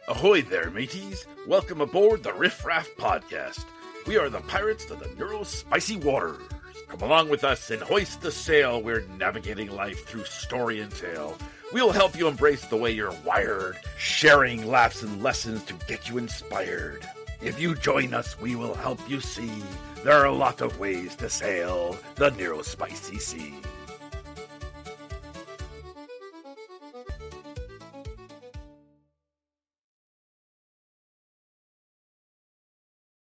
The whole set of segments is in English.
Ahoy there, mateys! Welcome aboard the Riff, Raff podcast. We are the pirates of the spicy waters. Come along with us and hoist the sail. We're navigating life through story and tale. We'll help you embrace the way you're wired, sharing laughs and lessons to get you inspired. If you join us, we will help you see there are a lot of ways to sail the neurospicy sea.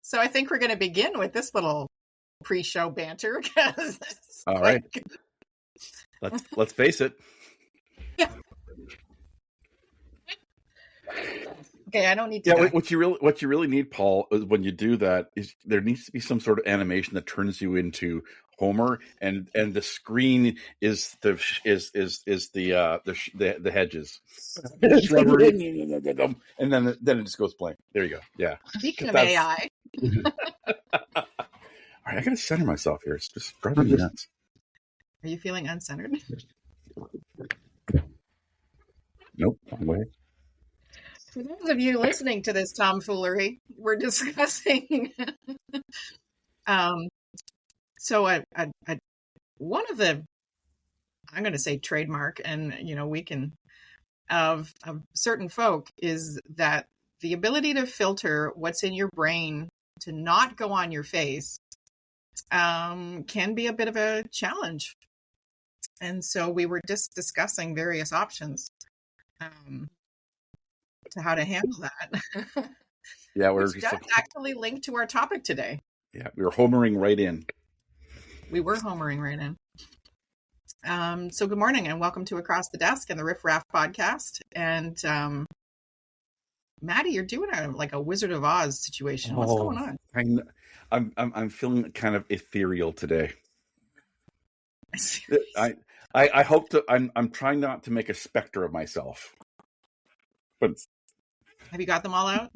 So I think we're going to begin with this little pre-show banter. All right, let's face it. Yeah. Okay, I don't need to. Yeah, what you really need, Paul, is when you do that is there needs to be some sort of animation that turns you into Homer, and the screen is the hedges, and then it just goes blank. There you go. Yeah. Speaking of AI. All right, I gotta center myself here. It's just driving me nuts. Are you feeling uncentered? Nope, wrong way. For those of you listening to this tomfoolery, we're discussing one of the, I'm going to say trademark, and we can of certain folk is that the ability to filter what's in your brain to not go on your face can be a bit of a challenge. And so we were just discussing various options to how to handle that. Yeah, we're just actually linked to our topic today. Yeah, we were homering right in. We were homering right in. So good morning and welcome to Across the Desk and the Riff Raff podcast. And Maddie, you're doing a Wizard of Oz situation. What's going on? I'm feeling kind of ethereal today. I hope to. I'm trying not to make a specter of myself. But have you got them all out?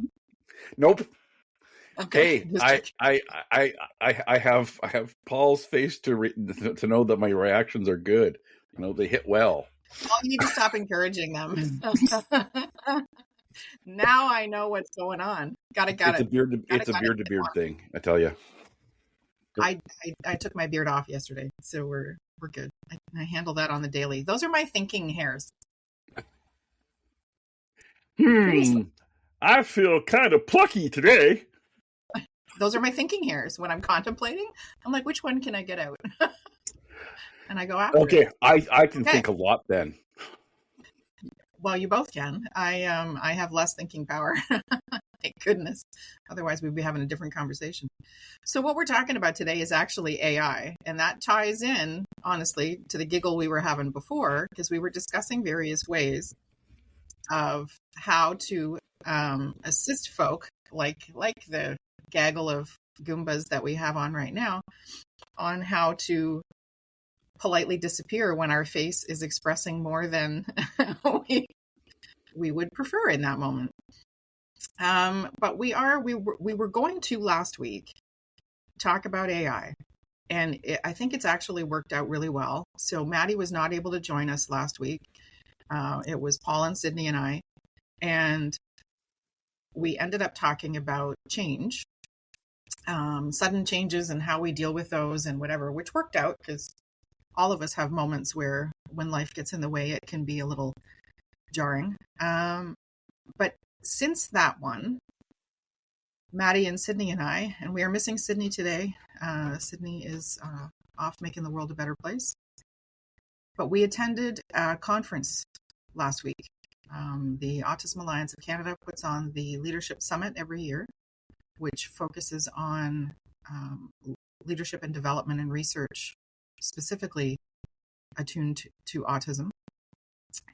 Nope. Okay. Hey, I have Paul's face to know that my reactions are good. They hit well. Well, you need to stop encouraging them. Now I know what's going on. Got it. It's a beard to beard thing. I tell you. I took my beard off yesterday, so we're good. I handle that on the daily. Those are my thinking hairs. I feel kind of plucky today. Those are my thinking hairs. When I'm contemplating, I'm like, which one can I get out? And I go after it. I can think a lot then. Well, you both can. I have less thinking power. Thank goodness. Otherwise, we'd be having a different conversation. So what we're talking about today is actually AI. And that ties in, honestly, to the giggle we were having before, because we were discussing various ways of how to assist folk like the gaggle of Goombas that we have on right now, on how to politely disappear when our face is expressing more than we would prefer in that moment. But we were going to last week talk about AI, and I think it's actually worked out really well. So Maddie was not able to join us last week. It was Paul and Sydney and I, and we ended up talking about change, sudden changes and how we deal with those and whatever, which worked out because all of us have moments where when life gets in the way, it can be a little jarring. But since that one, Maddie and Sydney and I, and we are missing Sydney today. Sydney is off making the world a better place. But we attended a conference last week. The Autism Alliance of Canada puts on the Leadership Summit every year, which focuses on leadership and development and research, specifically attuned to autism.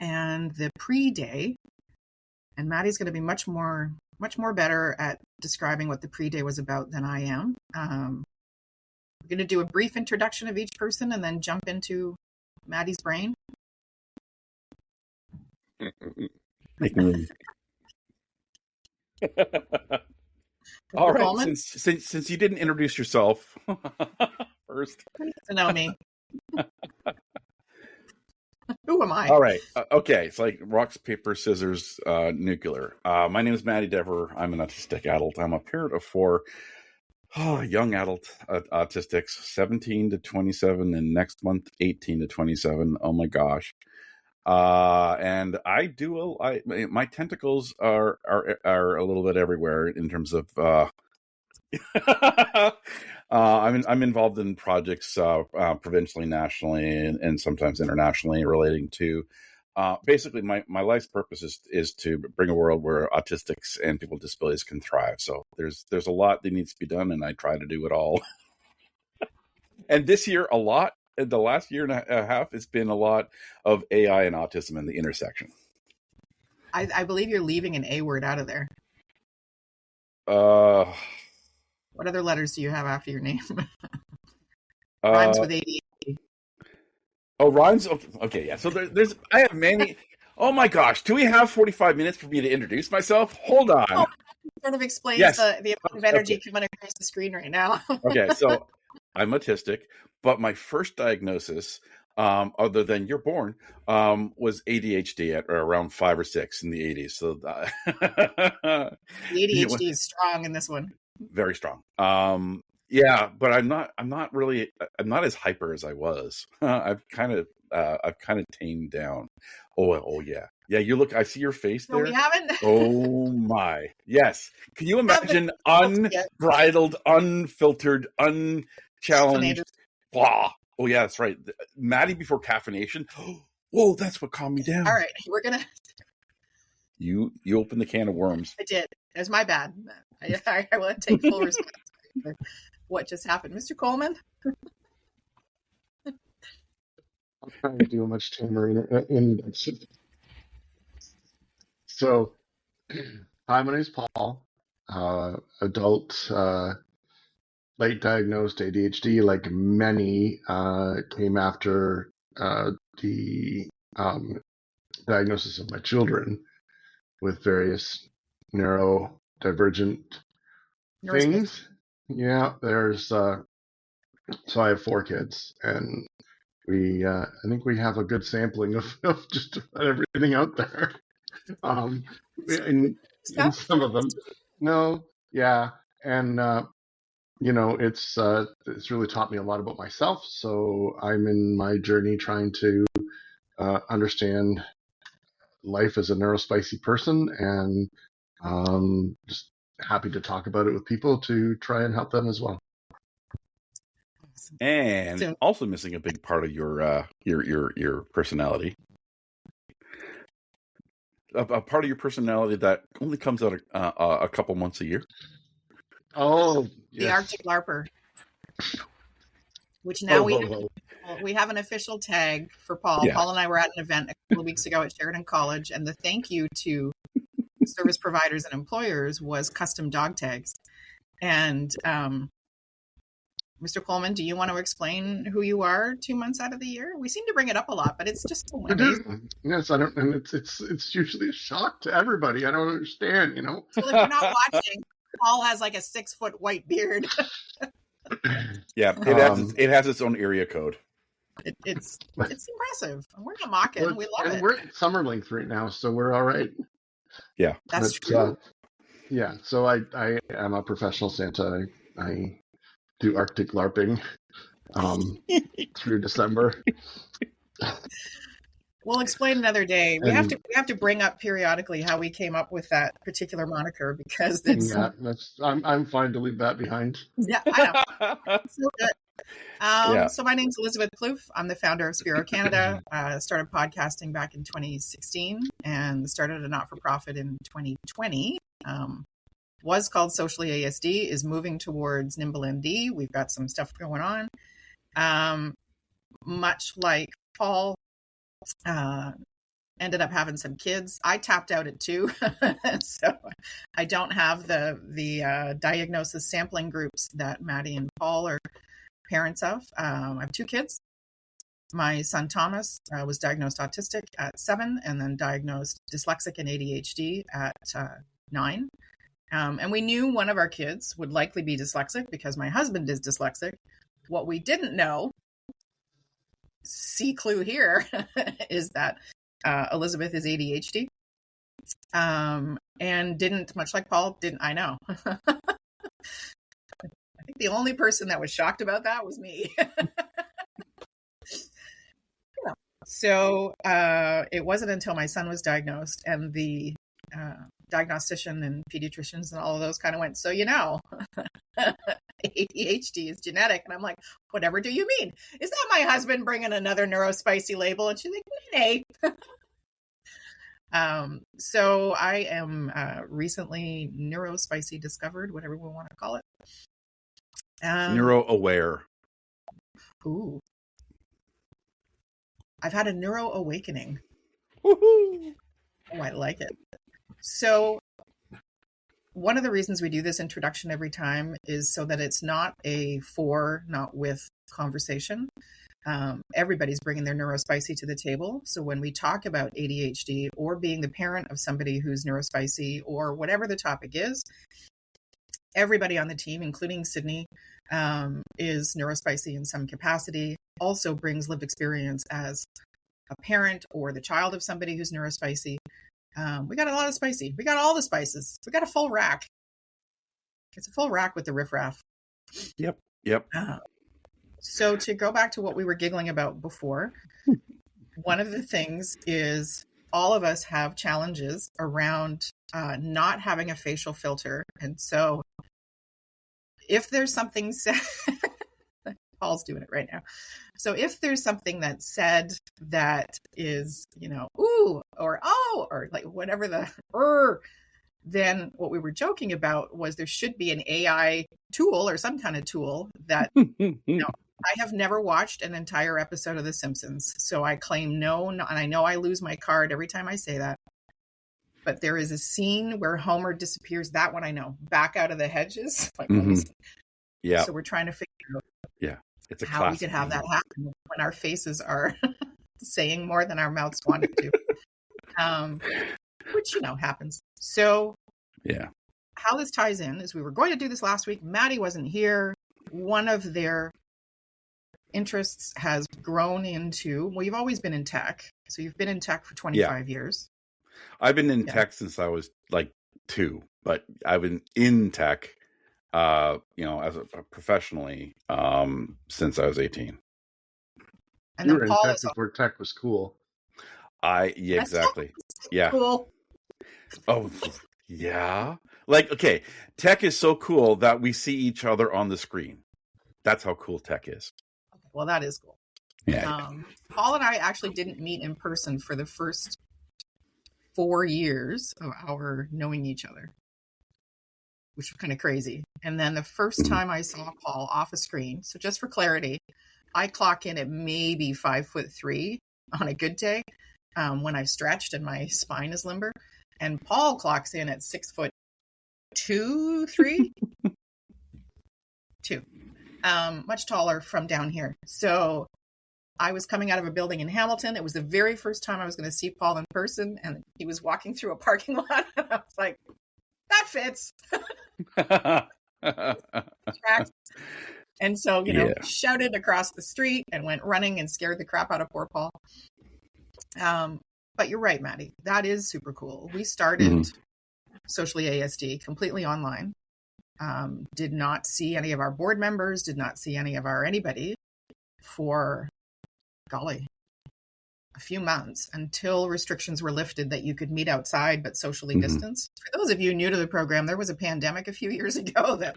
And the pre-day, and Maddie's going to be much more better at describing what the pre-day was about than I am. We're going to do a brief introduction of each person and then jump into Maddie's brain. All right, since you didn't introduce yourself first. You need to know me. Who am I? All right. Okay. It's like rocks, paper, scissors, nuclear. My name is Matty Dever. I'm an autistic adult. I'm a parent of four young adult autistics, 17 to 27, and next month, 18 to 27. Oh my gosh. And I do, my tentacles are a little bit everywhere in terms of, I'm involved in projects provincially, nationally, and sometimes internationally relating to basically my life's purpose is to bring a world where autistics and people with disabilities can thrive. So there's a lot that needs to be done, and I try to do it all. And this year, a lot. The last year and a half, it's been a lot of AI and autism in the intersection. I believe you're leaving an A word out of there. What other letters do you have after your name? Rhymes with ADHD. Oh, rhymes? Okay, yeah. So there's I have many. Oh my gosh. Do we have 45 minutes for me to introduce myself? Hold on. Oh, sort of explains the amount of energy coming across the screen right now. Okay, so I'm autistic, but my first diagnosis, other than you're born, was ADHD at around 5 or 6 in the 80s. So the ADHD is strong in this one. Very strong. Yeah, but I'm not as hyper as I was. I've kind of tamed down. Oh yeah. Yeah, I see your face there. No, we haven't. Oh my. Yes. Can you imagine unbridled, unfiltered, unchallenged? Blah. Oh yeah, that's right. Matty before caffeination. Whoa, that's what calmed me down. All right, we're gonna. You opened the can of worms. I did. It was my bad. I will take full responsibility for what just happened, Mr. Coleman. I'm trying to do a much tamer introduction. So, hi, my name is Paul. Adult, late diagnosed ADHD, like many, came after the diagnosis of my children with various neurodivergent things. Yeah, there's so I have 4 kids, and we I think we have a good sampling of just about everything out there. In some of them, no, yeah, and it's really taught me a lot about myself. So I'm in my journey trying to understand life as a neurospicy person, and just happy to talk about it with people to try and help them as well. And also missing a big part of your personality. A part of your personality that only comes out a couple months a year. Oh, the Arctic LARPer, which now we have an official tag for Paul. Yeah. Paul and I were at an event a couple of weeks ago at Sheridan College, and the thank you to service providers and employers was custom dog tags. And Mr. Coleman, do you want to explain who you are 2 months out of the year? We seem to bring it up a lot, but it's just so amazing. Yes, I don't, and it's usually a shock to everybody. I don't understand, Well, if you're not watching, Paul has like a 6-foot white beard. Yeah, it has its own area code. It's impressive. We're not mocking. We love it. We're at summer length right now, so we're all right. Yeah, that's true. Yeah, so I am a professional Santa. I do Arctic LARPing through December. We'll explain another day. We have to bring up periodically how we came up with that particular moniker, because I'm fine to leave that behind. Yeah, I know. So good. So my name's Elizabeth Plouffe. I'm the founder of Spiro Canada. Started podcasting back in 2016 and started a not-for-profit in 2020. Was called Socially ASD, is moving towards Nimble MD. We've got some stuff going on. Much like Paul, ended up having some kids. I tapped out at 2, so I don't have the diagnosis sampling groups that Maddie and Paul are parents of. I have 2 kids. My son Thomas was diagnosed autistic at 7, and then diagnosed dyslexic and ADHD at 9. And we knew one of our kids would likely be dyslexic because my husband is dyslexic. What we didn't know C clue here is that Elizabeth is ADHD. And didn't, much like Paul, I know. I think the only person that was shocked about that was me. So it wasn't until my son was diagnosed and the diagnostician and pediatricians and all of those kind of went, so ADHD is genetic. And I'm like, whatever do you mean? Is that my husband bringing another neurospicy label? And she's like, nay. So I am recently neurospicy discovered, whatever we want to call it. Neuro-aware. Ooh. I've had a neuro awakening. Woohoo! Oh, I like it. So one of the reasons we do this introduction every time is so that it's not a for, not with conversation. Everybody's bringing their neurospicy to the table. So when we talk about ADHD or being the parent of somebody who's neurospicy or whatever the topic is, everybody on the team, including Sydney, is neurospicy in some capacity, also brings lived experience as a parent or the child of somebody who's neurospicy. We got a lot of spicy. We got all the spices. We got a full rack. It's a full rack with the Riff Raff. Yep. So to go back to what we were giggling about before, one of the things is all of us have challenges around not having a facial filter. And so if there's something said, Paul's doing it right now. So if there's something that's said that is, ooh, or oh, or like whatever then what we were joking about was there should be an AI tool or some kind of tool that, I have never watched an entire episode of The Simpsons. So I claim no, and I know I lose my card every time I say that. But there is a scene where Homer disappears. That one I know. Back out of the hedges. Like, yeah. So we're trying to figure out it's a how we could have that happen when our faces are saying more than our mouths wanted to. Which, happens. So how this ties in is we were going to do this last week. Maddie wasn't here. One of their interests has grown into, well, you've always been in tech. So you've been in tech for 25 years. I've been in tech since I was like 2, but I've been in tech, as professionally, since I was 18. And you then were Paul in tech before tech was cool. Exactly. Yeah. Cool. Oh, yeah. Like, okay, tech is so cool that we see each other on the screen. That's how cool tech is. Okay, well, that is cool. Yeah. Paul and I actually didn't meet in person for the first 4 years of our knowing each other, which was kind of crazy. And then the first time I saw Paul off a screen, so just for clarity, I clock in at maybe 5'3" on a good day when I've stretched and my spine is limber. And Paul clocks in at 6'2", 3, 2, much taller from down here. So I was coming out of a building in Hamilton. It was the very first time I was going to see Paul in person, and he was walking through a parking lot. And I was like, that fits. And so, shouted across the street and went running and scared the crap out of poor Paul. But you're right, Maddie. That is super cool. We started Socially ASD completely online. Did not see any of our board members, did not see any of our anybody for, golly, a few months until restrictions were lifted that you could meet outside but socially distanced. For those of you new to the program, there was a pandemic a few years ago that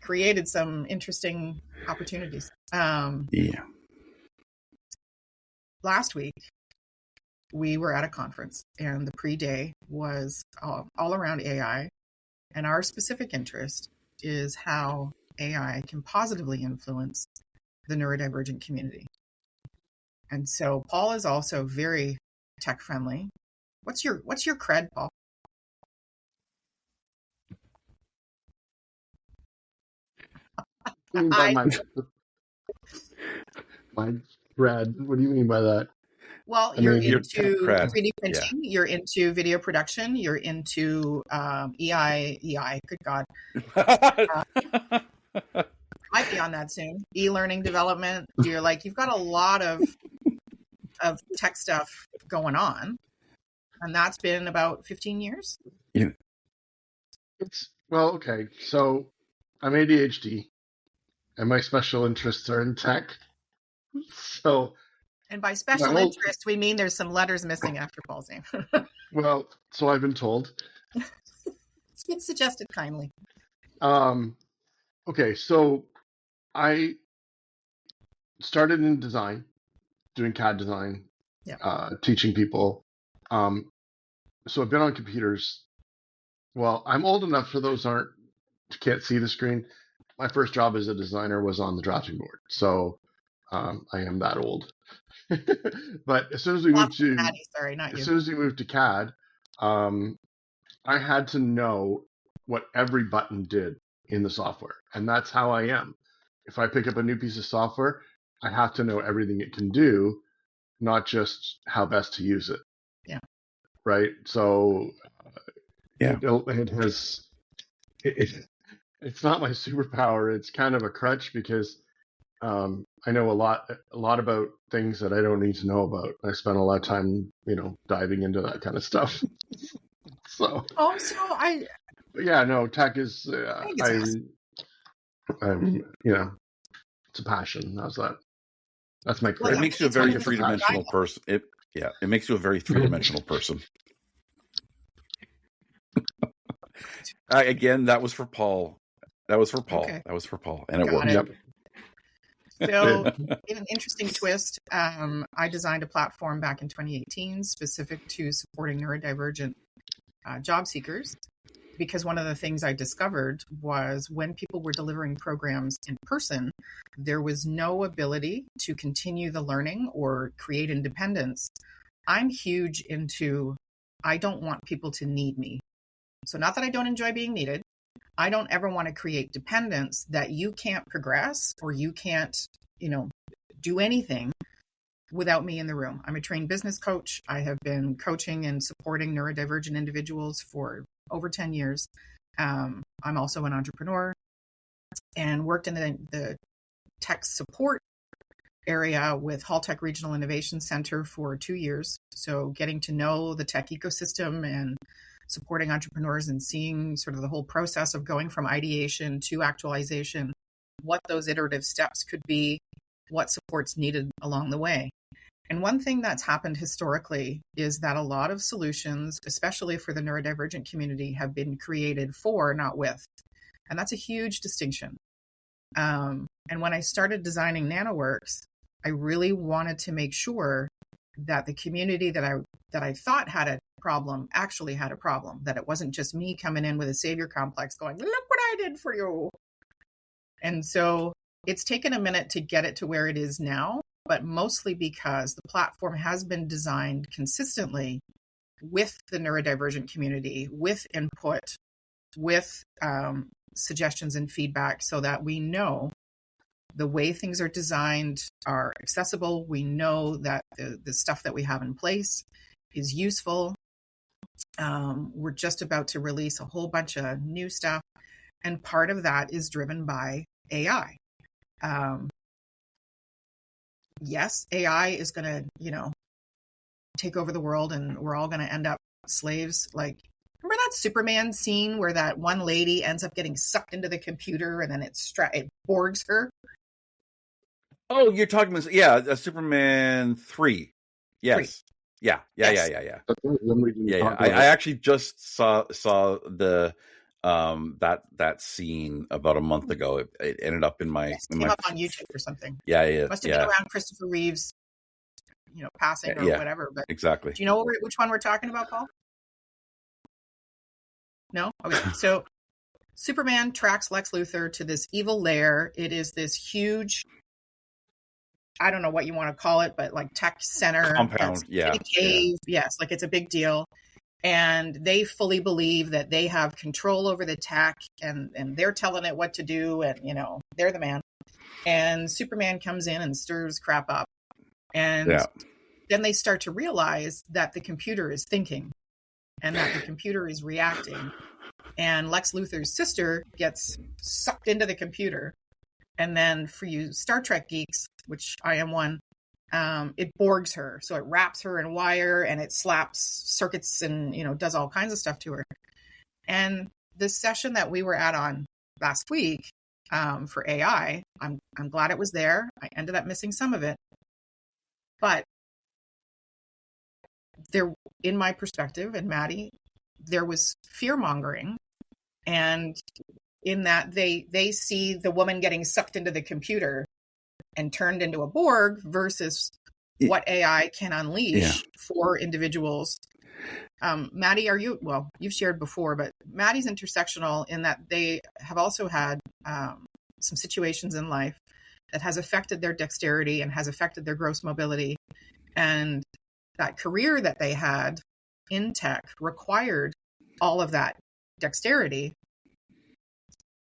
created some interesting opportunities. Last week, we were at a conference, and the pre-day was all around AI. And our specific interest is how AI can positively influence the neurodivergent community. And so Paul is also very tech friendly. What's your cred, Paul? My cred. What do you mean by that? Well, you're into 3D printing, you're into video production, you're into EI, good God. Might be on that soon. E-learning development. You've got a lot of tech stuff going on, and that's been about 15 years. Yeah. Okay. So I'm ADHD, and my special interests are in tech. So, and by special interest, we mean there's some letters missing after Paul's name. Well, so I've been told. It's been suggested kindly. Okay, so I started in design, doing CAD design, teaching people. So I've been on computers. Well, I'm old enough for those can't see the screen. My first job as a designer was on the drafting board, so I am that old. But as soon as we moved to CAD, I had to know what every button did in the software, and that's how I am. If I pick up a new piece of software, I have to know everything it can do, not just how best to use it. Yeah. Right. So. Yeah. It's not my superpower. It's kind of a crutch because I know a lot about things that I don't need to know about. I spend a lot of time, diving into that kind of stuff. So. Yeah, no, tech is. It's a passion. How's that? That's my career. It makes you a very three-dimensional person. It makes you a very three-dimensional person. Again, that was for Paul. Okay. That was for Paul, and it worked. Yep. So, in an interesting twist, I designed a platform back in 2018 specific to supporting neurodivergent job seekers, because one of the things I discovered was when people were delivering programs in person, there was no ability to continue the learning or create independence. I'm huge into, I don't want people to need me. So not that I don't enjoy being needed, I don't ever want to create dependence that you can't progress or you can't, do anything without me in the room. I'm a trained business coach. I have been coaching and supporting neurodivergent individuals for over 10 years. I'm also an entrepreneur and worked in the tech support area with Hall Tech Regional Innovation Center for 2 years. So getting to know the tech ecosystem and supporting entrepreneurs and seeing sort of the whole process of going from ideation to actualization, what those iterative steps could be, what support's needed along the way. And one thing that's happened historically is that a lot of solutions, especially for the neurodivergent community, have been created for, not with. And that's a huge distinction. And when I started designing NanoWorks, I really wanted to make sure that the community that I thought had a problem actually had a problem, that it wasn't just me coming in with a savior complex going, look what I did for you. And so it's taken a minute to get it to where it is now, but mostly because the platform has been designed consistently with the neurodivergent community, with input, with suggestions and feedback, so that we know the way things are designed are accessible. We know that the stuff that we have in place is useful. We're just about to release a whole bunch of new stuff, and part of that is driven by AI. Yes, AI is going to, take over the world, and we're all going to end up slaves. Like, remember that Superman scene where that one lady ends up getting sucked into the computer and then it Borgs her? Oh, you're talking about, Superman 3. Yes. 3. Yeah. I actually just saw the that scene about a month ago. It ended up in my came up on YouTube or something. Yeah. Must have been around Christopher Reeve's, passing or whatever. But exactly. Do you know which one we're talking about, Paul? No? Okay. So Superman tracks Lex Luthor to this evil lair. It is this huge, I don't know what you want to call it, but like tech center. Compound, cave. Yes, like it's a big deal. And they fully believe that they have control over the tech and they're telling it what to do. And, they're the man. And Superman comes in and stirs crap up. And then they start to realize that the computer is thinking and that the computer is reacting. And Lex Luthor's sister gets sucked into the computer. And then for you Star Trek geeks, which I am one, it Borgs her. So it wraps her in wire and it slaps circuits and, does all kinds of stuff to her. And this session that we were at on last week for AI, I'm glad it was there. I ended up missing some of it. But there, in my perspective, and Maddie, there was fear mongering. And in that they see the woman getting sucked into the computer and turned into a Borg versus what AI can unleash for individuals. Maddie, you've shared before, but Maddie's intersectional in that they have also had some situations in life that has affected their dexterity and has affected their gross mobility. And that career that they had in tech required all of that dexterity.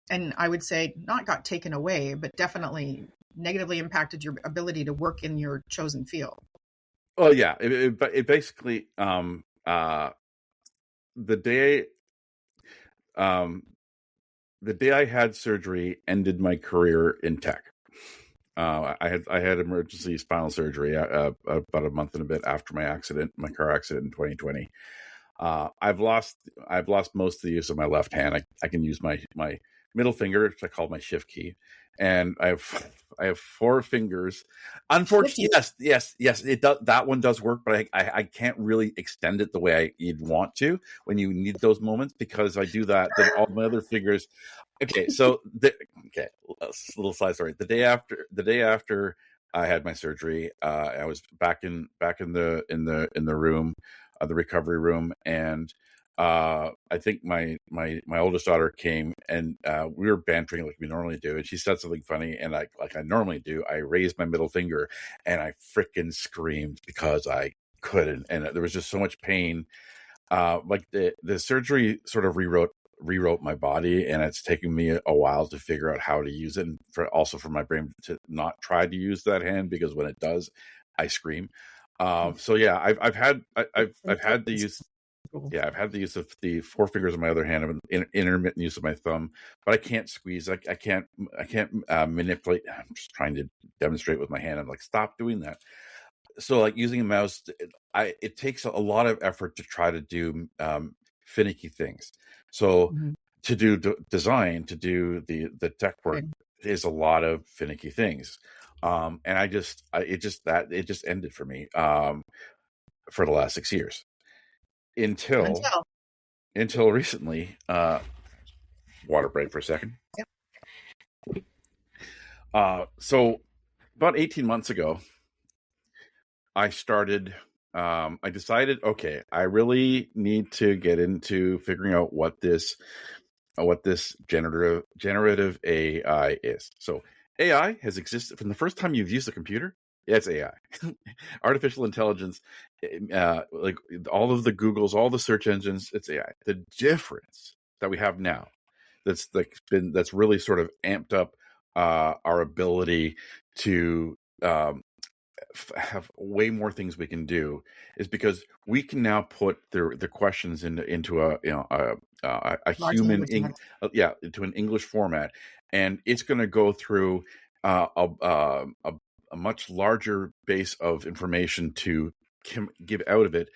And I would say not got taken away, but definitely negatively impacted your ability to work in your chosen field. Oh yeah, it basically the day I had surgery ended my career in tech. I had emergency spinal surgery about a month and a bit after my car accident in 2020. I've lost most of the use of my left hand. I can use my middle finger, which I call my shift key, and I have 4 fingers. Unfortunately, yes, it does. That one does work, but I can't really extend it the way you'd want to when you need those moments, because I do that. Then all my other fingers. Okay, so a little side story. The day after I had my surgery, I was back in the room, the recovery room, and I think my oldest daughter came, and we were bantering like we normally do, and she said something funny, and I normally do, I raised my middle finger and I freaking screamed because I couldn't, and there was just so much pain. Like the surgery sort of rewrote my body, and it's taken me a while to figure out how to use it, and for my brain to not try to use that hand, because when it does, I scream. So yeah, I've had the use. Yeah, I've had the use of the 4 fingers on my other hand, and intermittent use of my thumb, but I can't squeeze. I can't manipulate. I'm just trying to demonstrate with my hand. I'm like, stop doing that. So like using a mouse, it takes a lot of effort to try to do finicky things. So to do design, to do the tech work is a lot of finicky things. And it just ended for me for the last 6 years. Until recently, water break for a second. Yep. So about 18 months ago, I decided, okay, I really need to get into figuring out what this generative AI is. So AI has existed from the first time you've used a computer. It's AI, artificial intelligence, like all of the Googles, all the search engines. It's AI. The difference that we have now, that's really sort of amped up our ability to have way more things we can do, is because we can now put the questions into a human into an English format, and it's going to go through a much larger base of information to give out of it,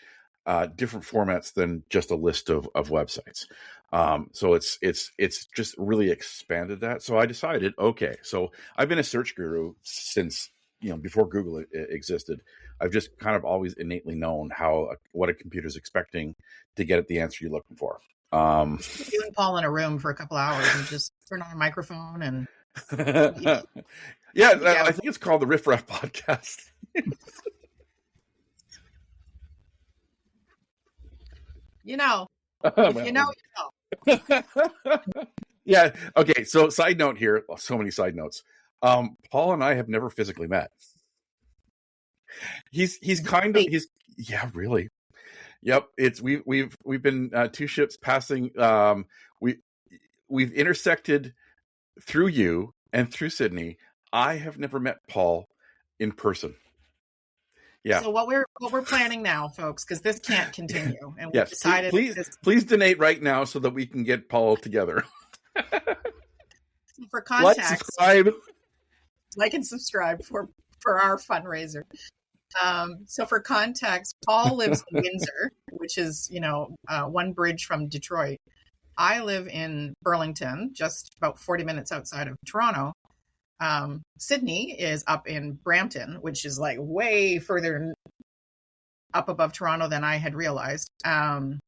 different formats than just a list of websites. So it's just really expanded that. So I decided, okay, so I've been a search guru since before Google existed. I've just kind of always innately known what a computer's expecting to get at the answer you're looking for. You and Paul in a room for a couple hours and just turn on a microphone and. Yeah, I think it's called the Riff Raff podcast. You know. Yeah. Okay. So side note here. So many side notes. Paul and I have never physically met. He's really. Yep. We've been 2 ships passing. We've intersected through you and through Sydney. I have never met Paul in person. Yeah. So what we're planning now, folks, because this can't continue, and yes, please donate right now so that we can get Paul together. For Like, context, subscribe. like and subscribe for our fundraiser. So for context, Paul lives in Windsor, which is, one bridge from Detroit. I live in Burlington, just about 40 minutes outside of Toronto. Sydney is up in Brampton, which is like way further up above Toronto than I had realized. And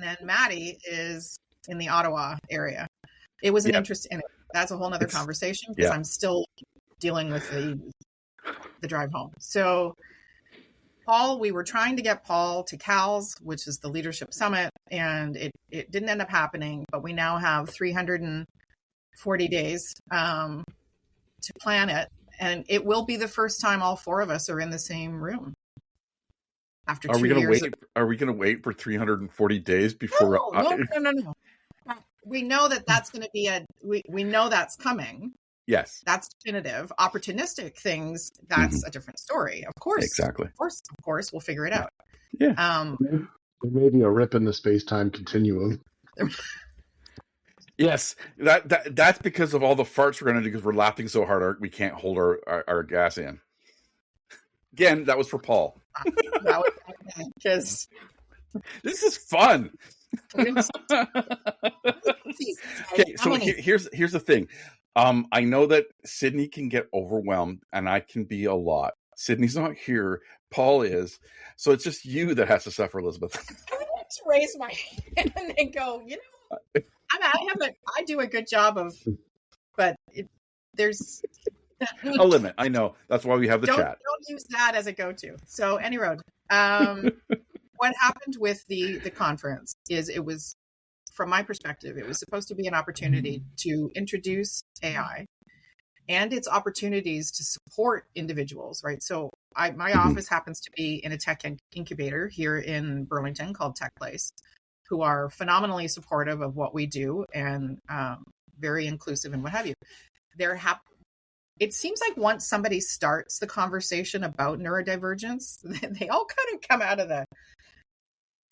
then Maddie is in the Ottawa area. It was an interesting, that's a whole nother conversation because I'm still dealing with the drive home. So Paul, we were trying to get Paul to CALS, which is the Leadership Summit, and it didn't end up happening, but we now have 340 days to plan it. And it will be the first time all four of us are in the same room. After 2 years. Are we going to wait for 340 days before? No. We know that's going to be we know that's coming. Yes. That's definitive. Opportunistic things, that's a different story. Of course. Exactly. Of course, we'll figure it out. Yeah. There may be a rip in the space-time continuum. Yes. That's because of all the farts we're going to do because we're laughing so hard we can't hold our gas in. Again, that was for Paul. That was because this is fun. Okay, so here's the thing. I know that Sydney can get overwhelmed, and I can be a lot. Sydney's not here. Paul is. So it's just you that has to suffer, Elizabeth. I want to raise my hand and go, I do a good job of, but there's a limit. I know. That's why we have the chat. Don't use that as a go-to. So any road. What happened with the conference is it was, from my perspective, it was supposed to be an opportunity to introduce AI and its opportunities to support individuals, right? So my office happens to be in a tech incubator here in Burlington called Tech Place, who are phenomenally supportive of what we do and very inclusive and what have you. It seems like once somebody starts the conversation about neurodivergence, they all kind of come out of the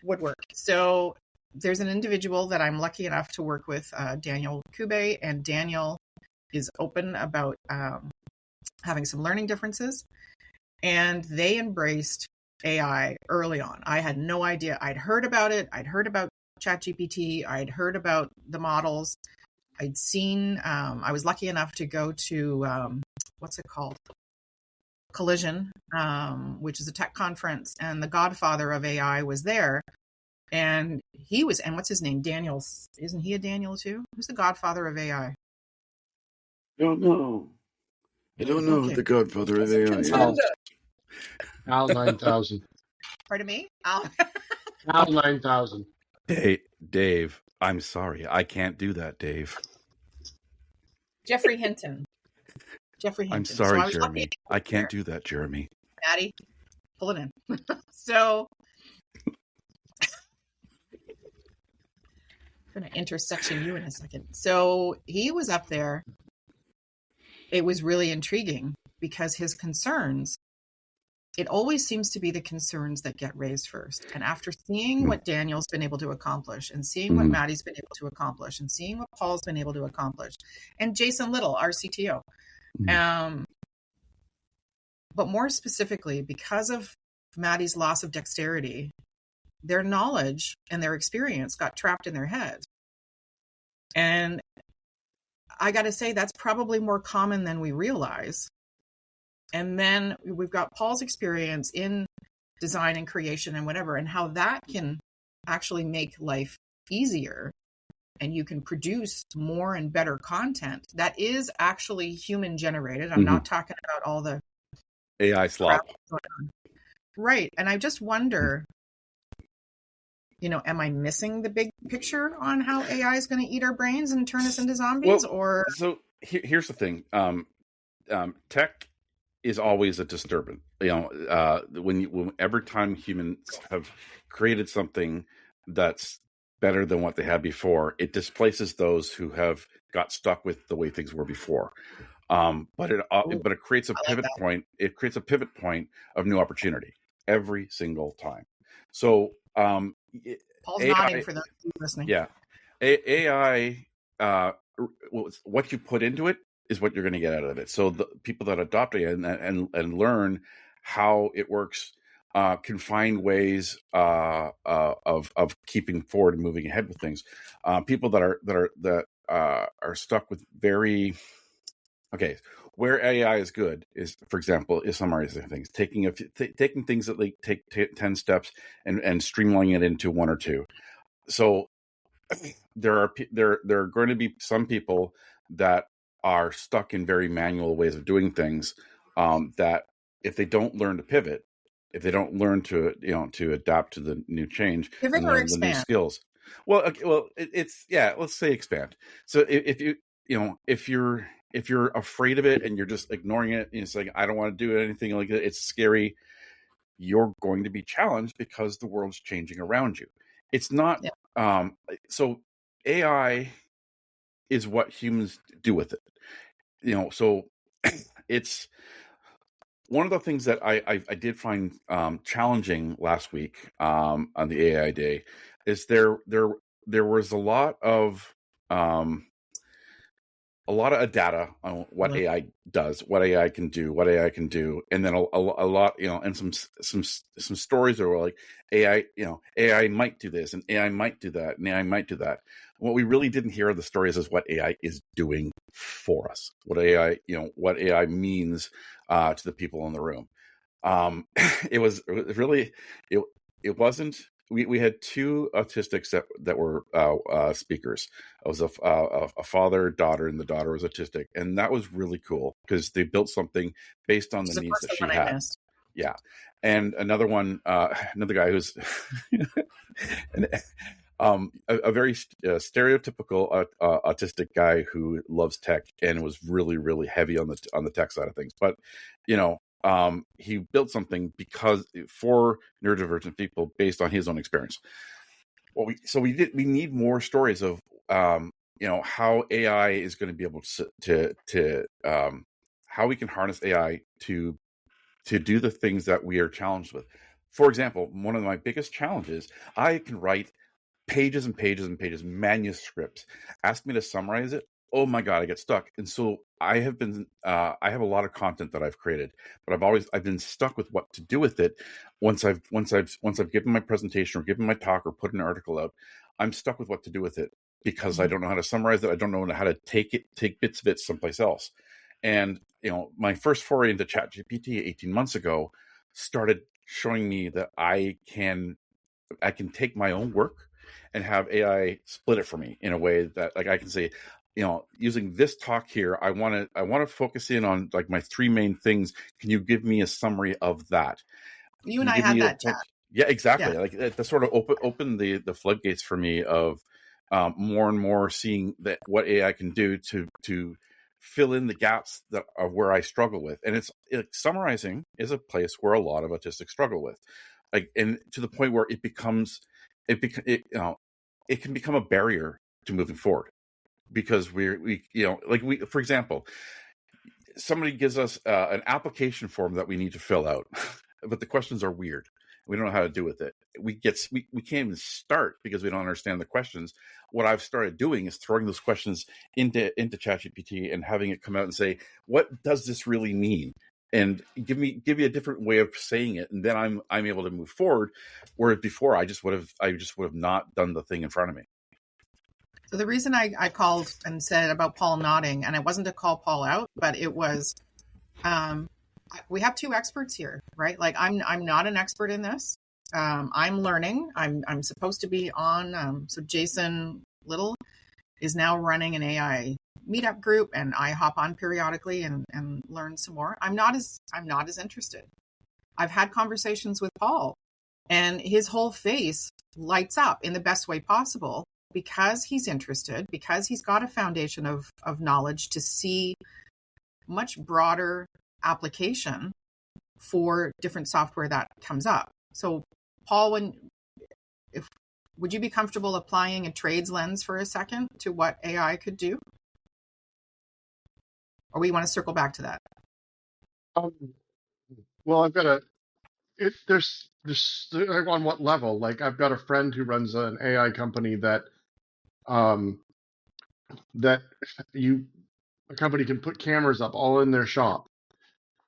woodwork. So there's an individual that I'm lucky enough to work with, Daniel Kube, and Daniel is open about having some learning differences. And they embraced AI early on. I had no idea. I'd heard about it. I'd heard about ChatGPT. I'd heard about the models. I'd seen, I was lucky enough to go to, what's it called? Collision, which is a tech conference, and the godfather of AI was there. And what's his name? Daniel, isn't he a Daniel too? Who's the godfather of AI? I don't know who the godfather of AI is. Al 9000. Pardon me? Al 9000. Hey, Dave, I'm sorry. I can't do that, Dave. Jeffrey Hinton. I'm sorry, Jeremy. I can't do that, Jeremy. Maddie, pull it in. So I'm going to intersection you in a second. So he was up there. It was really intriguing because his concerns, it always seems to be the concerns that get raised first. And after seeing what Daniel's been able to accomplish and seeing what Maddie's been able to accomplish and seeing what Paul's been able to accomplish and Jason Little, our CTO. But more specifically, because of Maddie's loss of dexterity, their knowledge and their experience got trapped in their head. And I got to say, that's probably more common than we realize. And then we've got Paul's experience in design and creation and whatever, and how that can actually make life easier. And you can produce more and better content that is actually human generated. I'm not talking about all the AI slop. Right. And I just wonder, am I missing the big picture on how AI is going to eat our brains and turn us into zombies? So here's the thing. Tech is always a disturbance. Every time humans have created something that's better than what they had before, it displaces those who have got stuck with the way things were before. But it creates a pivot point. It creates a pivot point of new opportunity every single time. So Paul's AI, nodding for those listening. Yeah, AI what you put into it is what you're going to get out of it. So the people that adopt it and learn how it works can find ways of keeping forward and moving ahead with things. People that are stuck with very where AI is good is, for example, is summarizing things, taking things that like take 10 steps and streamlining it into one or two. So there are going to be some people that are stuck in very manual ways of doing things, that if they don't learn to pivot, if they don't learn to adapt to the new change Pivot and or learn the new expand? skills. It's let's say expand. So if you're afraid of it and you're just ignoring it and it's like, I don't want to do anything like that, it's scary, you're going to be challenged because the world's changing around you. It's not so AI is what humans do with it. So it's one of the things that I did find challenging last week on the AI day is there was a lot of data on what AI does, what AI can do, and then a lot, and some stories that were like AI might do this, and AI might do that, and AI might do that. What we really didn't hear of the stories is what AI is doing for us, what AI means to the people in the room. It was really it wasn't. We had two autistics that were speakers. It was a father, daughter, and the daughter was autistic, and that was really cool because they built something based on the needs that she had. Yeah, and another one, another guy who's a very stereotypical autistic guy who loves tech and was really, really heavy on the tech side of things, but he built something for neurodivergent people based on his own experience. We need more stories of how AI is going to be able to how we can harness AI to do the things that we are challenged with. For example, one of my biggest challenges, I can write pages and pages and pages, manuscripts. Ask me to summarize it. Oh my God, I get stuck. And so I have a lot of content that I've created, but I've been stuck with what to do with it. Once I've given my presentation or given my talk or put an article out, I'm stuck with what to do with it because I don't know how to summarize it. I don't know how to take bits of it someplace else. And, my first foray into ChatGPT 18 months ago started showing me that I can take my own work and have AI split it for me in a way that, like, I can say, using this talk here, I want to focus in on like my three main things. Can you give me a summary of that? You and I had that chat. Yeah, exactly. Yeah. Like that sort of open the floodgates for me of more and more seeing that what AI can do to fill in the gaps of where I struggle with. And summarizing is a place where a lot of autistics struggle with, like, and to the point where it can become a barrier to moving forward. Because for example, somebody gives us an application form that we need to fill out, but the questions are weird. We don't know how to do with it. We can't even start because we don't understand the questions. What I've started doing is throwing those questions into ChatGPT and having it come out and say, what does this really mean? And give me a different way of saying it, and then I'm able to move forward. Whereas before, I just would have not done the thing in front of me. So the reason I called and said about Paul nodding, and it wasn't to call Paul out, but it was, we have two experts here, right? Like I'm not an expert in this. I'm learning. I'm supposed to be on. So Jason Little is now running an AI meetup group, and I hop on periodically and learn some more. I'm not as interested. I've had conversations with Paul, and his whole face lights up in the best way possible, because he's interested, because he's got a foundation of knowledge to see much broader application for different software that comes up. So, Paul, would you be comfortable applying a trades lens for a second to what AI could do? Or we want to circle back to that? Well, there's on what level? Like, I've got a friend who runs an AI company that that a company can put cameras up all in their shop,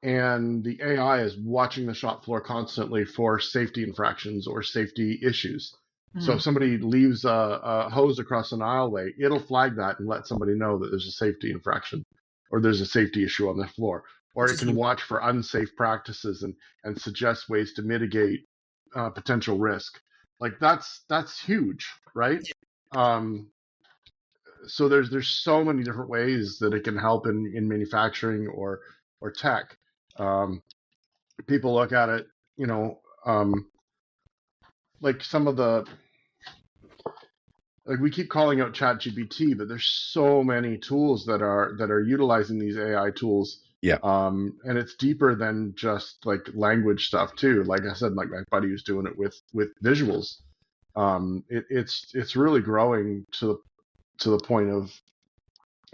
and the AI is watching the shop floor constantly for safety infractions or safety issues. So Mm. if somebody leaves a hose across an aisleway, it'll flag that and let somebody know that there's a safety infraction or there's a safety issue on the floor. Or Which it is can watch for unsafe practices and suggest ways to mitigate potential risk. Like that's huge, right? So there's so many different ways that it can help in manufacturing or tech. Um, People look at it, you know, like some of the like we keep calling out ChatGPT, but there's so many tools that are utilizing these AI tools. Yeah. And it's deeper than just like language stuff too. Like I said, like my buddy was doing it with visuals. It's really growing to the point of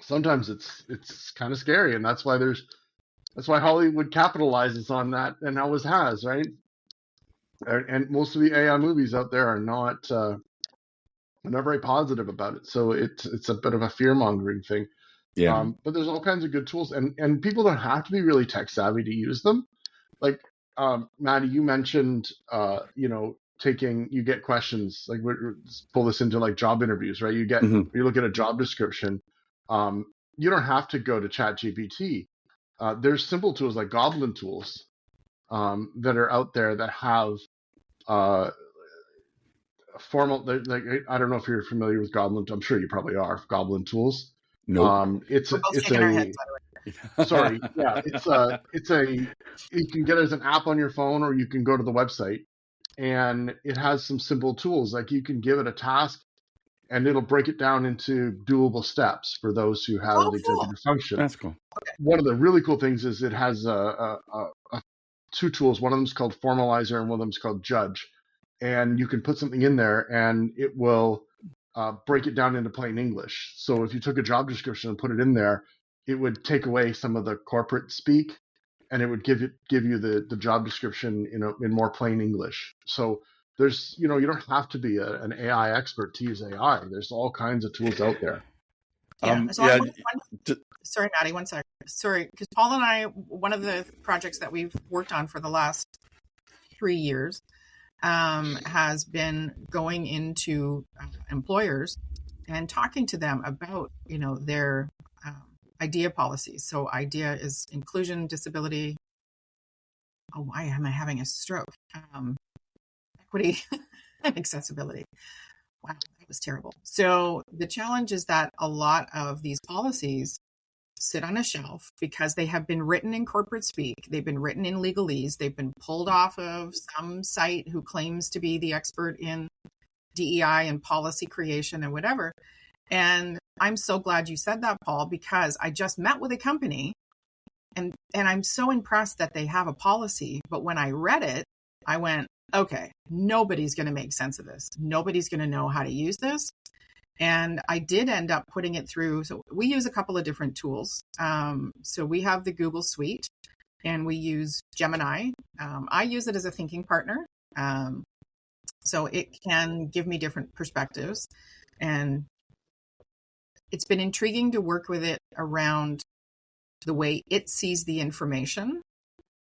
sometimes it's kind of scary, and that's why Hollywood capitalizes on that and always has, right? And most of the AI movies out there are not very positive about it. So it's a bit of a fear mongering thing. Yeah. But there's all kinds of good tools, and people don't have to be really tech savvy to use them. Like Maddie, you mentioned, you get questions like let's pull this into like job interviews, right? Hmm. You look at a job description. You don't have to go to ChatGPT. There's simple tools like Goblin tools that are out there that have uh, formal. Like I don't know if you're familiar with Goblin. I'm sure you probably are. Goblin tools. Nope. we're both shaking our heads, by the way. Sorry, yeah, you can get it as an app on your phone, or you can go to the website, and it has some simple tools. Like you can give it a task, and it'll break it down into doable steps for those who have Oh, cool. executive function. That's cool. One of the really cool things is it has two tools. One of them is called Formalizer, and one of them is called Judge. And you can put something in there, and it will break it down into plain English. So if you took a job description and put it in there, it would take away some of the corporate speak, and it would give you the job description in more plain English. So there's you don't have to be an AI expert to use AI. There's all kinds of tools out there. Yeah. Sorry, Maddie, one second. Sorry, because Paul and I, one of the projects that we've worked on for the last 3 years has been going into employers and talking to them about, their IDEA policies. So IDEA is inclusion, disability. Oh, why am I having a stroke? Equity and accessibility. Wow, that was terrible. So the challenge is that a lot of these policies sit on a shelf because they have been written in corporate speak. They've been written in legalese. They've been pulled off of some site who claims to be the expert in DEI and policy creation and whatever. And I'm so glad you said that, Paul, because I just met with a company and I'm so impressed that they have a policy. But when I read it, I went, okay, nobody's going to make sense of this. Nobody's going to know how to use this. And I did end up putting it through. So we use a couple of different tools. So we have the Google Suite and we use Gemini. I use it as a thinking partner. So it can give me different perspectives. And it's been intriguing to work with it around the way it sees the information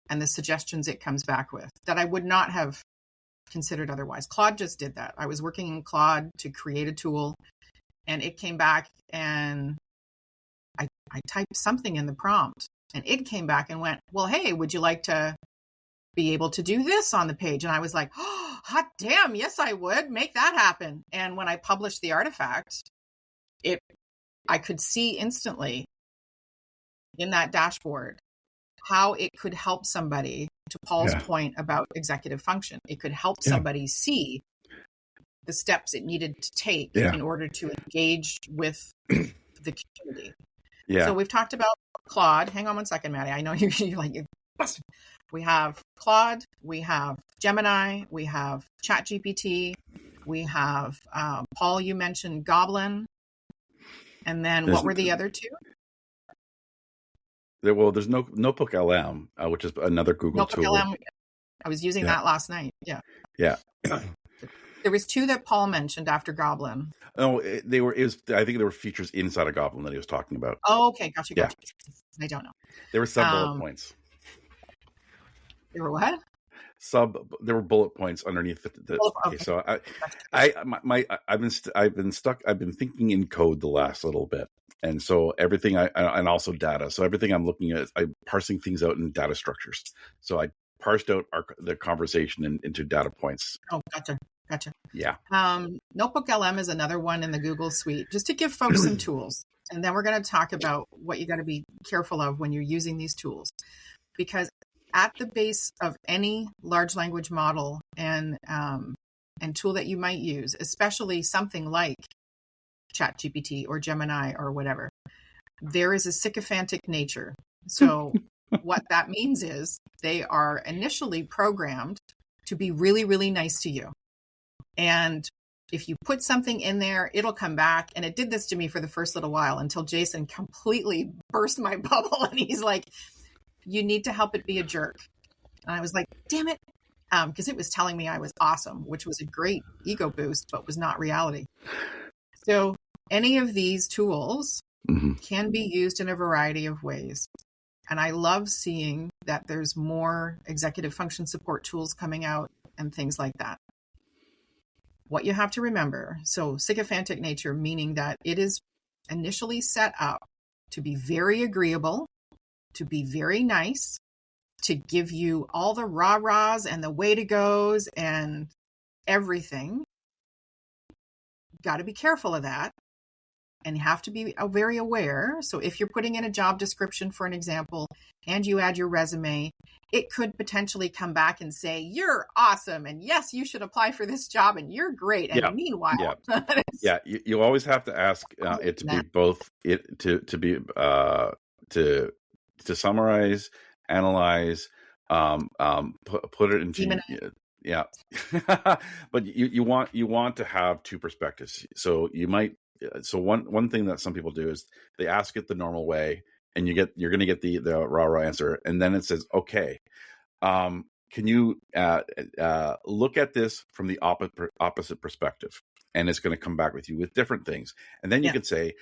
and the suggestions it comes back with that I would not have considered otherwise. Claude just did that. I was working in Claude to create a tool and it came back and I typed something in the prompt and it came back and went, well, hey, would you like to be able to do this on the page? And I was like, oh, hot damn, yes, I would make that happen. And when I published the artifact, I could see instantly in that dashboard how it could help somebody, to Paul's point about executive function. It could help somebody see the steps it needed to take in order to engage with the community. Yeah. So we've talked about Claude. Hang on one second, Maddie. I know you're like, we have Claude, we have Gemini, we have ChatGPT, we have Paul, you mentioned Goblin. And then what were the other two? There's Notebook LM, which is another Google tool. LM, I was using that last night. Yeah. Yeah. There was two that Paul mentioned after Goblin. Oh, they were. I think there were features inside of Goblin that he was talking about. Oh, okay, gotcha. Yeah. I don't know. There were sub bullet points. There were what? There were bullet points underneath the okay. So I've been stuck. I've been thinking in code the last little bit, and so everything and also data. So everything I'm looking at, I'm parsing things out in data structures. So I parsed out the conversation into data points. Oh, gotcha. Yeah. Notebook LM is another one in the Google suite, just to give folks some tools. And then we're going to talk about what you got to be careful of when you're using these tools. Because at the base of any large language model and tool that you might use, especially something like ChatGPT or Gemini or whatever, there is a sycophantic nature. So what that means is they are initially programmed to be really, really nice to you. And if you put something in there, it'll come back. And it did this to me for the first little while until Jason completely burst my bubble. And he's like, you need to help it be a jerk. And I was like, damn it. Because it was telling me I was awesome, which was a great ego boost, but was not reality. So any of these tools can be used in a variety of ways. And I love seeing that there's more executive function support tools coming out and things like that. What you have to remember, so sycophantic nature, meaning that it is initially set up to be very agreeable, to be very nice, to give you all the rah-rahs and the way to goes and everything. Got to be careful of that. And you have to be very aware. So if you're putting in a job description, for an example, and you add your resume, it could potentially come back and say, you're awesome. And yes, you should apply for this job and you're great. And meanwhile, you always have to ask it to be both to summarize, analyze, put it into but you want to have two perspectives. So you might. So one thing that some people do is they ask it the normal way, and you're going to get the rah answer, and then it says, "Okay, can you look at this from the opposite perspective?" And it's going to come back with you with different things, and then you could say,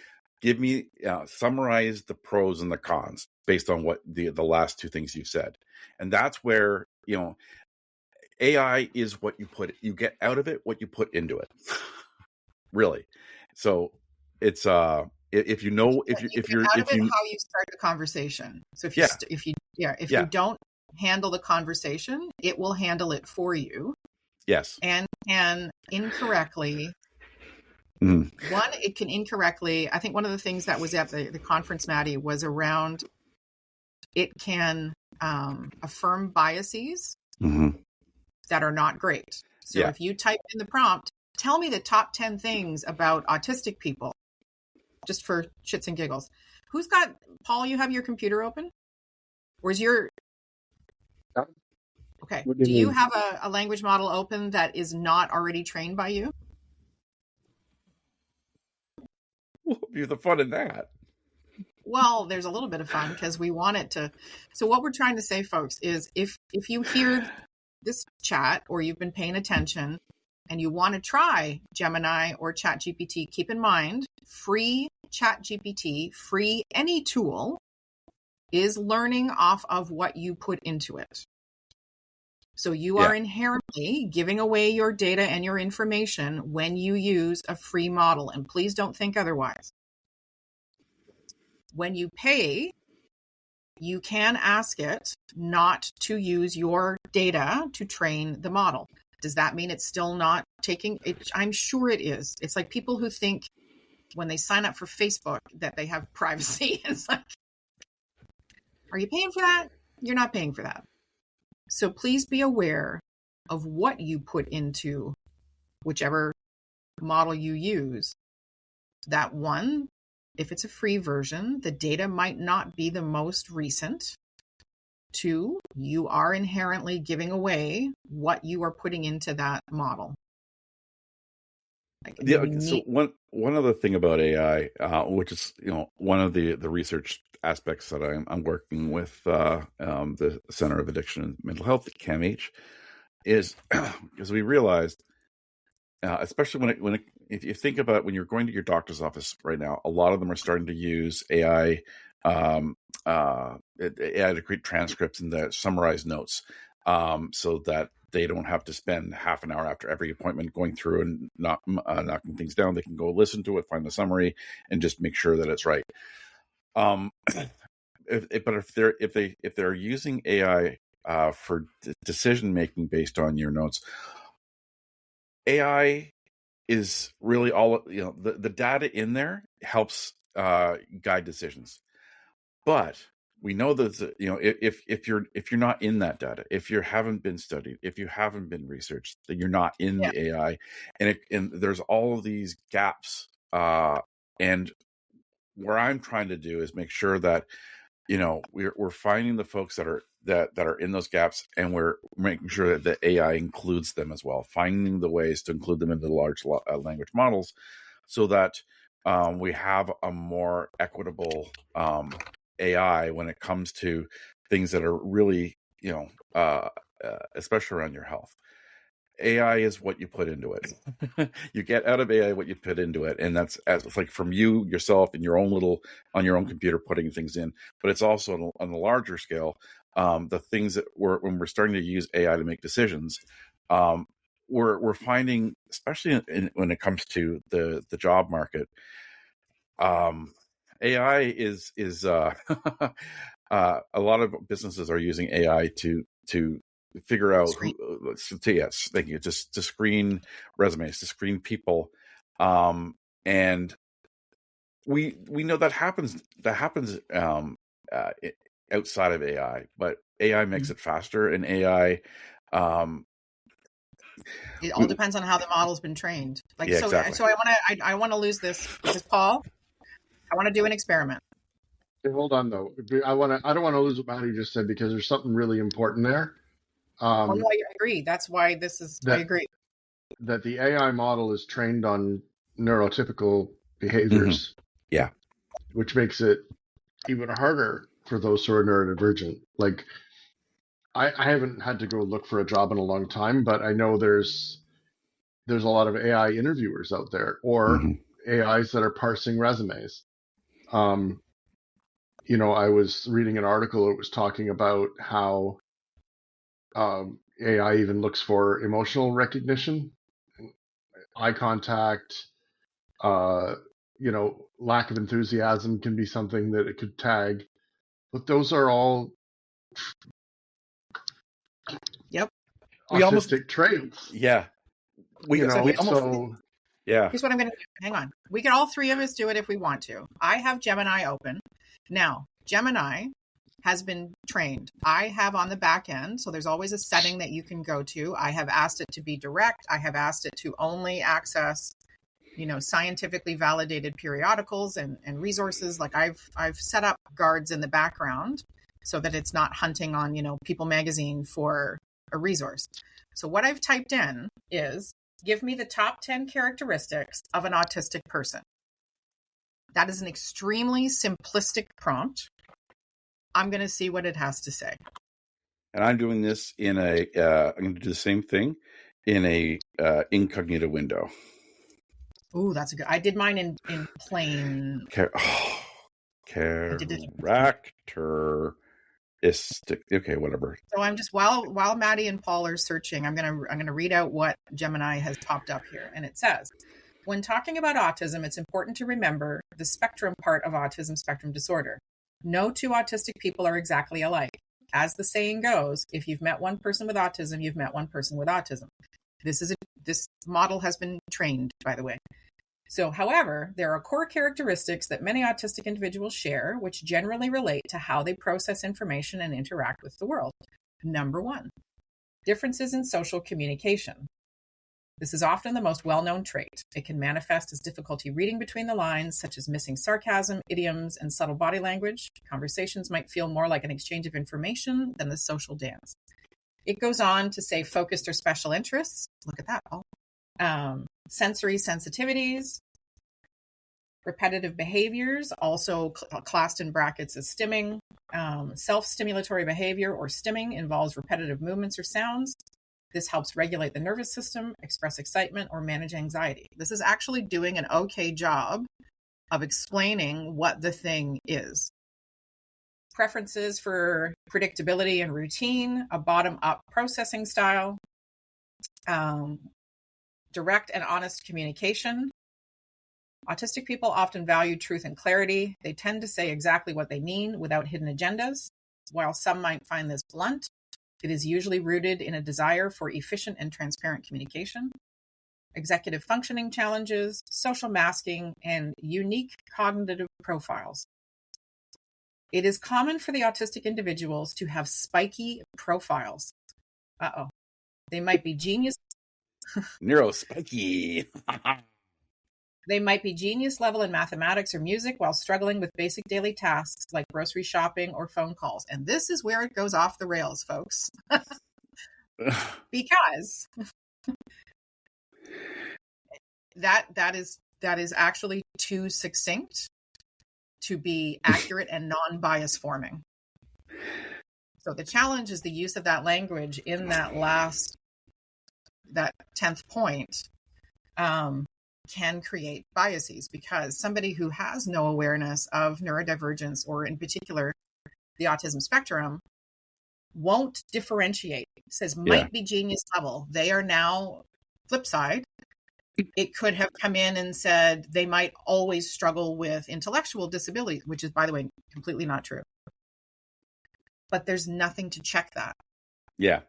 "Give me summarize the pros and the cons based on what the last two things you've said," and that's where AI is what you get out of it, what you put into it, really. So it's if you know how you start the conversation. So if you don't handle the conversation, it will handle it for you. Yes. And incorrectly. One, it can incorrectly. I think one of the things that was at the conference, Maddie, was around it can affirm biases that are not great. So if you type in the prompt, tell me the top 10 things about autistic people, just for shits and giggles. Who's got, Paul, you have your computer open? Where's your... Okay. Do you have a language model open that is not already trained by you? What would be the fun in that? Well, there's a little bit of fun because we want it to... So what we're trying to say, folks, is if you hear this chat or you've been paying attention and you want to try Gemini or ChatGPT, keep in mind, free ChatGPT, free any tool, is learning off of what you put into it. So you are inherently giving away your data and your information when you use a free model. And please don't think otherwise. When you pay, you can ask it not to use your data to train the model. Does that mean it's still not taking it? I'm sure it is. It's like people who think when they sign up for Facebook that they have privacy. It's like, are you paying for that? You're not paying for that. So please be aware of what you put into whichever model you use. That one, if it's a free version, the data might not be the most recent. Two, you are inherently giving away what you are putting into that model. So one other thing about AI, which is one of the research aspects that I'm working with the Center of Addiction and Mental Health at CAMH, is because we realized especially if you think about when you're going to your doctor's office right now, a lot of them are starting to use AI, AI to create transcripts and to summarize notes, so that they don't have to spend half an hour after every appointment going through and knocking things down. They can go listen to it, find the summary, and just make sure that it's right. If they're using AI for decision making based on your notes, AI is really all, the data in there helps guide decisions. But we know that, if you're not in that data, if you haven't been studied, if you haven't been researched, then you're not in the AI, and there's all of these gaps. And where I'm trying to do is make sure that we're finding the folks that are in those gaps, and we're making sure that the AI includes them as well, finding the ways to include them into the large language models, so that we have a more equitable AI when it comes to things that are really, especially around your health. AI is what you put into it. You get out of AI what you put into it, and that's like from you yourself in your own on your own computer putting things in. But it's also on a larger scale, the things that when we're starting to use AI to make decisions, we're finding, especially when it comes to the job market, AI is a lot of businesses are using AI to figure out thank you, just to screen resumes, to screen people, and we know that happens outside of AI, but AI makes it faster, and AI it all depends on how the model's been trained. Exactly. So I want to lose this because Paul, I want to do an experiment. Hey, hold on though. I don't want to lose what Maddie just said, because there's something really important there. No, I agree. That's why I agree. That the AI model is trained on neurotypical behaviors. Yeah. Which makes it even harder for those who are neurodivergent. Like, I haven't had to go look for a job in a long time, but I know there's a lot of AI interviewers out there, or AIs that are parsing resumes. I was reading an article that was talking about how AI even looks for emotional recognition, eye contact, lack of enthusiasm can be something that it could tag. But those are all autistic traits. Yeah. Here's what I'm going to do. Hang on. We can all three of us do it if we want to. I have Gemini open. Now, Gemini has been trained. I have on the back end, so there's always a setting that you can go to. I have asked it to be direct. I have asked it to only access, scientifically validated periodicals and resources. Like I've set up guards in the background so that it's not hunting on, People Magazine for a resource. So what I've typed in is, give me the top 10 characteristics of an autistic person. That is an extremely simplistic prompt. I'm going to see what it has to say. And I'm doing this in I'm going to do the same thing in a incognito window. Ooh, that's a good. I did mine in plain. Character. Okay, whatever. So I'm just while Maddie and Paul are searching, I'm gonna read out what Gemini has popped up here, and it says, when talking about autism, it's important to remember the spectrum part of autism spectrum disorder. No two autistic people are exactly alike. As the saying goes, if you've met one person with autism, you've met one person with autism. This model has been trained, by the way. So, however, there are core characteristics that many autistic individuals share, which generally relate to how they process information and interact with the world. Number 1, differences in social communication. This is often the most well-known trait. It can manifest as difficulty reading between the lines, such as missing sarcasm, idioms, and subtle body language. Conversations might feel more like an exchange of information than a social dance. It goes on to say focused or special interests. Look at that, Paul. Sensory sensitivities, repetitive behaviors, also classed in brackets as stimming. Self-stimulatory behavior or stimming involves repetitive movements or sounds. This helps regulate the nervous system, express excitement, or manage anxiety. This is actually doing an okay job of explaining what the thing is. Preferences for predictability and routine, a bottom-up processing style, direct and honest communication. Autistic people often value truth and clarity. They tend to say exactly what they mean without hidden agendas. While some might find this blunt, it is usually rooted in a desire for efficient and transparent communication. Executive functioning challenges, social masking, and unique cognitive profiles. It is common for the autistic individuals to have spiky profiles. They might be genius. Neurospiky. They might be genius level in mathematics or music while struggling with basic daily tasks like grocery shopping or phone calls. And this is where it goes off the rails, folks. Because that is actually too succinct to be accurate and non-bias forming. So the challenge is the use of that language in that 10th point can create biases, because somebody who has no awareness of neurodivergence, or in particular the autism spectrum, won't differentiate. It says might be genius level. They are now flip side. It could have come in and said they might always struggle with intellectual disability, which is, by the way, completely not true. But there's nothing to check that. Yeah.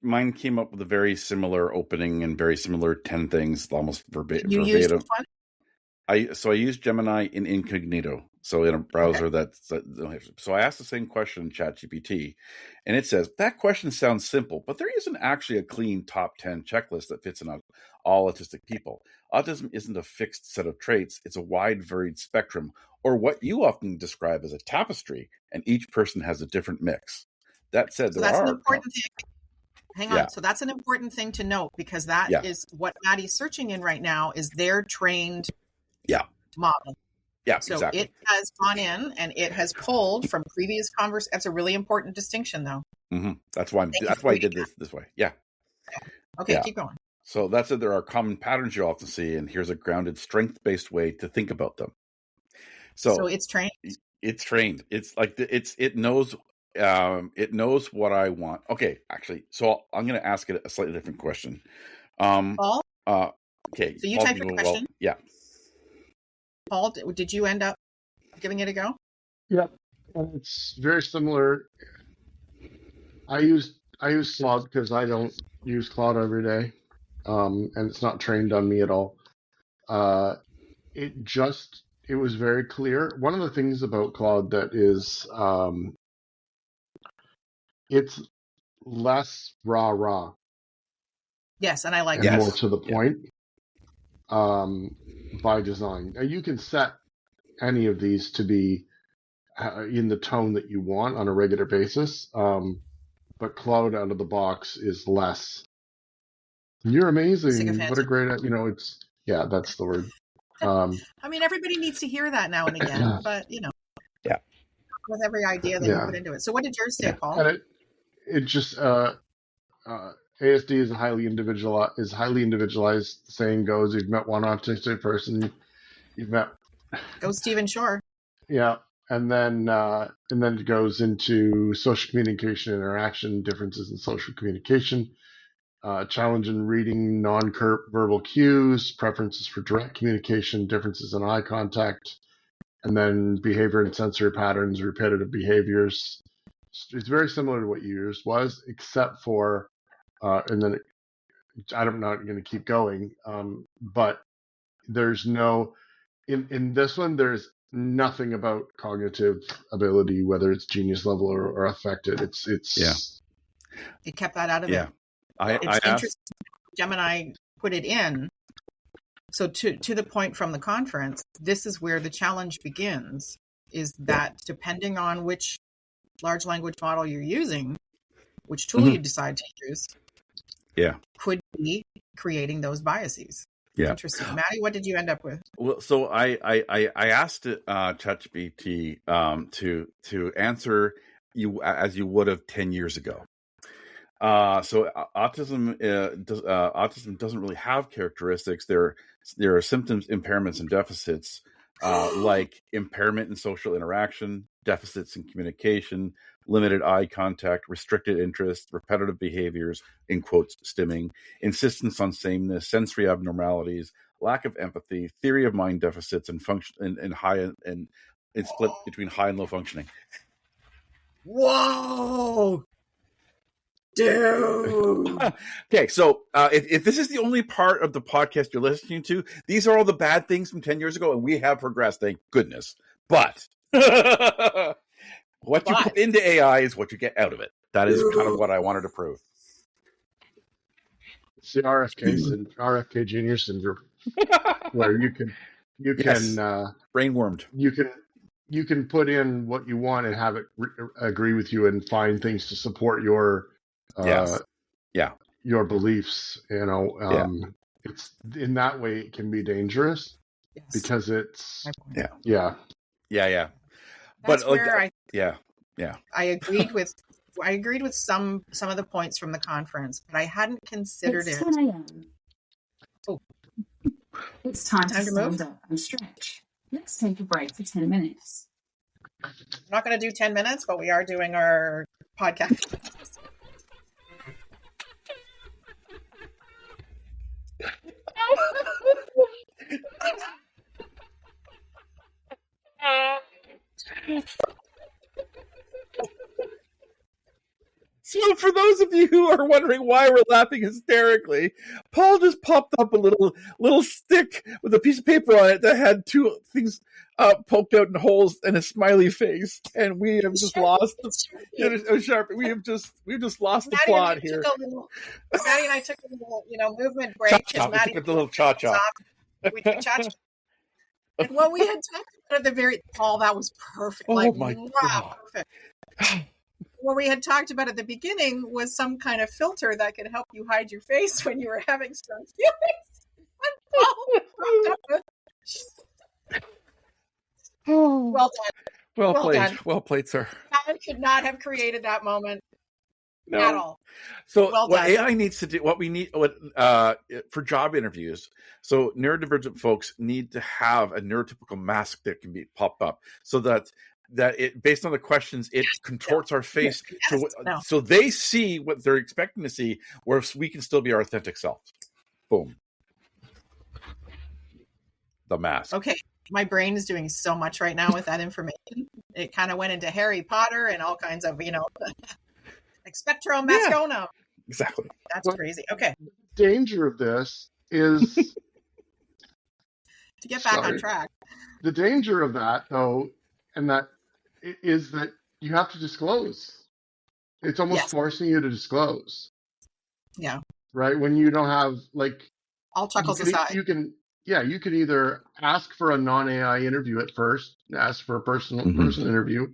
Mine came up with a very similar opening and very similar 10 things, almost verbatim. You used which one? I used Gemini in incognito. So in a browser so I asked the same question in ChatGPT, and it says, that question sounds simple, but there isn't actually a clean top 10 checklist that fits in all autistic people. Autism isn't a fixed set of traits. It's a wide, varied spectrum, or what you often describe as a tapestry, and each person has a different mix. That said, so that's an important thing. Hang on. So that's an important thing to note, because that is what Maddie's searching in right now, is their trained model. Yeah, so exactly. It has gone in and it has pulled from previous conversations. That's a really important distinction, though. Mm-hmm. That's why I did this way. Yeah. Okay, keep going. So that said, there are common patterns you often see, and here's a grounded, strength-based way to think about them. So it's trained. It's trained. It's like it knows what I want. Okay, actually, so I'm going to ask it a slightly different question. Paul? Okay. So you type your question? Yeah. Paul, did you end up giving it a go? Yep. And it's very similar. I use Claude because I don't use Claude every day. And it's not trained on me at all. It was very clear. One of the things about Claude that is, it's less rah. Yes, and I like and more to the point. By design. Now, you can set any of these to be in the tone that you want on a regular basis, but Cloud out of the box is less. You're amazing. What a great, it's, that's the word. I mean, everybody needs to hear that now and again, but, with every idea that you put into it. So what did yours say, Paul? And it just, ASD is highly individualized. The saying goes, you've met one autistic person, you've met. Go Stephen Shore. Yeah, and then it goes into social communication, interaction, differences in social communication, challenge in reading non-verbal cues, preferences for direct communication, differences in eye contact, and then behavior and sensory patterns, repetitive behaviors. It's very similar to what yours was, except for. And then I'm not going to keep going, but there's no, in this one, there's nothing about cognitive ability, whether it's genius level or affected. It kept that out of it. Yeah. It's interesting. Gemini put it in. So to the point from the conference, this is where the challenge begins, is that depending on which large language model you're using, which tool you decide to use, could be creating those biases. Yeah. Interesting. Maddie, what did you end up with? Well, so I asked ChatGPT to answer you as you would have 10 years ago. Autism doesn't really have characteristics. There are symptoms, impairments, and deficits, like impairment in social interaction, deficits in communication, limited eye contact, restricted interest, repetitive behaviors, in quotes, stimming, insistence on sameness, sensory abnormalities, lack of empathy, theory of mind deficits, and function and high and split between high and low functioning. Whoa, dude. Okay, so if this is the only part of the podcast you're listening to, these are all the bad things from 10 years ago, and we have progressed, thank goodness. But what you put into AI is what you get out of it. That is kind of what I wanted to prove. It's the RFK Jr. syndrome, where you can brainwormed. You can put in what you want and have it agree with you and find things to support your your beliefs. It's in that way it can be dangerous because it's yeah. That's but where I agreed with some of the points from the conference, but I hadn't considered it's it. 10 a.m. Oh, it's time to to move. stand up and stretch. Let's take a break for 10 minutes. I'm not going to do 10 minutes, but we are doing our podcast. So for those of you who are wondering why we're laughing hysterically, Paul just popped up a little stick with a piece of paper on it that had two things poked out in holes and a smiley face, and we have just lost we have just lost the plot here. Maddie and I took a little, movement break. Maddie took a little cha-cha. We took cha-cha. And what we had talked about at the Paul, that was perfect. Oh my God. Perfect. What we had talked about at the beginning was some kind of filter that could help you hide your face when you were having strong feelings. Well done. Well played, sir. I could not have created that moment at all. So what AI needs to do, for job interviews, so neurodivergent folks need to have a neurotypical mask that can be popped up so that it, based on the questions, it contorts our face so they see what they're expecting to see, whereas we can still be our authentic selves. Boom. The mask. Okay. My brain is doing so much right now with that information. It kind of went into Harry Potter and all kinds of, like Spectrum, Mascona. Yeah, exactly. That's crazy. Okay. The danger of this is to get back on track. The danger of that, though, and that is that you have to disclose. It's almost forcing you to disclose. Yeah. Right? When you don't have, all chuckles aside. You can either ask for a non-AI interview at first, ask for a person interview,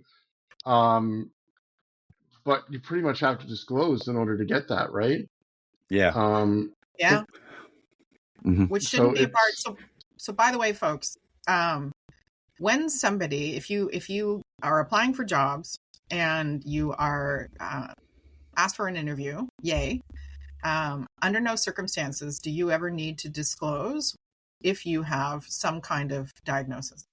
but you pretty much have to disclose in order to get that, right? Yeah. Which shouldn't be a part. So by the way, folks, when somebody, if you are applying for jobs and you are asked for an interview, yay, under no circumstances do you ever need to disclose if you have some kind of diagnosis.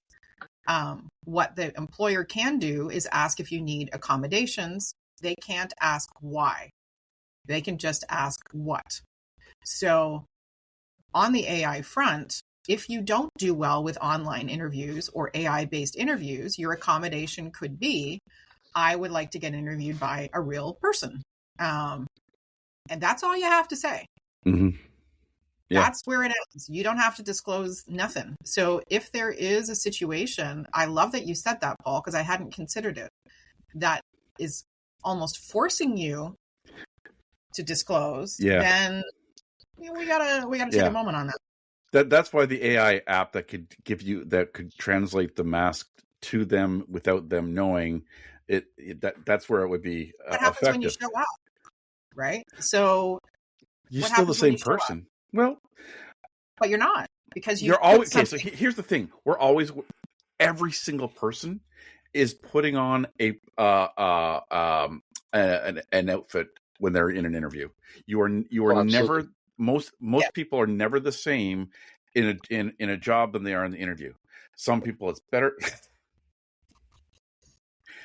What the employer can do is ask if you need accommodations. They can't ask why. They can just ask what. So on the AI front, if you don't do well with online interviews or AI-based interviews, your accommodation could be, I would like to get interviewed by a real person. And that's all you have to say. Mm-hmm. Yeah. That's where it ends. You don't have to disclose nothing. So if there is a situation, I love that you said that, Paul, because I hadn't considered it, that is almost forcing you to disclose, then we gotta take a moment on that. That's why the AI app that could translate the mask to them without them knowing it, that's where it would be what happens effective. When you show up, right? So you're still the same person. Well, but you're not, because you're always okay. So here's the thing: every single person is putting on an outfit when they're in an interview. You are Oh, never absolutely. most Yeah. people are never the same in a job than they are in the interview. Some people it's better.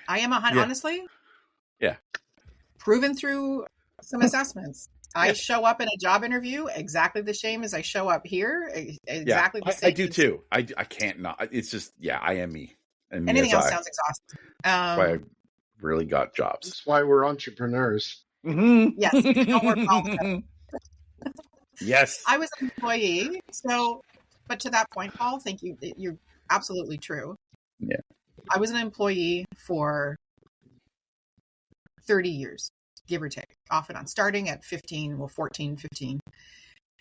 I am Yeah. honestly Yeah. proven through some assessments. I Yeah. show up in a job interview exactly the same as I show up here. Yeah, Exactly the same. I do too. I can't not. It's just, yeah, I am me. And me Anything as else I. sounds exhausting. That's why I really got jobs. That's why we're entrepreneurs. Yes, no more politics. Yes. I was an employee, but to that point, Paul, thank you. You're absolutely true. Yeah. I was an employee for 30 years, give or take, off and on, starting at 14, 15.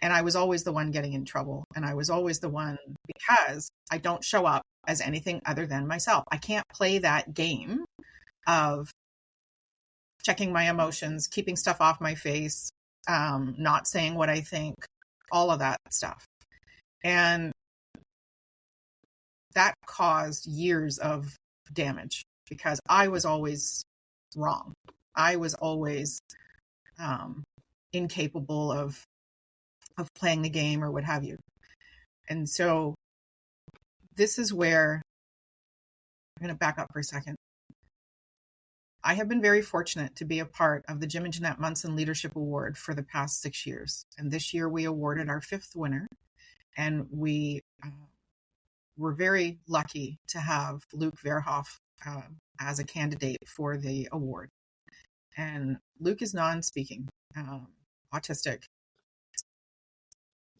And I was always the one getting in trouble. And I was always the one because I don't show up as anything other than myself. I can't play that game of checking my emotions, keeping stuff off my face, not saying what I think, all of that stuff. And that caused years of damage because I was always wrong. I was always incapable of playing the game or what have you. And so this is where I'm going to back up for a second. I have been very fortunate to be a part of the Jim and Jeanette Munson Leadership Award for the past 6 years. And this year we awarded our 5th winner. And we were very lucky to have Luke Verhoff as a candidate for the award. And Luke is non-speaking, autistic.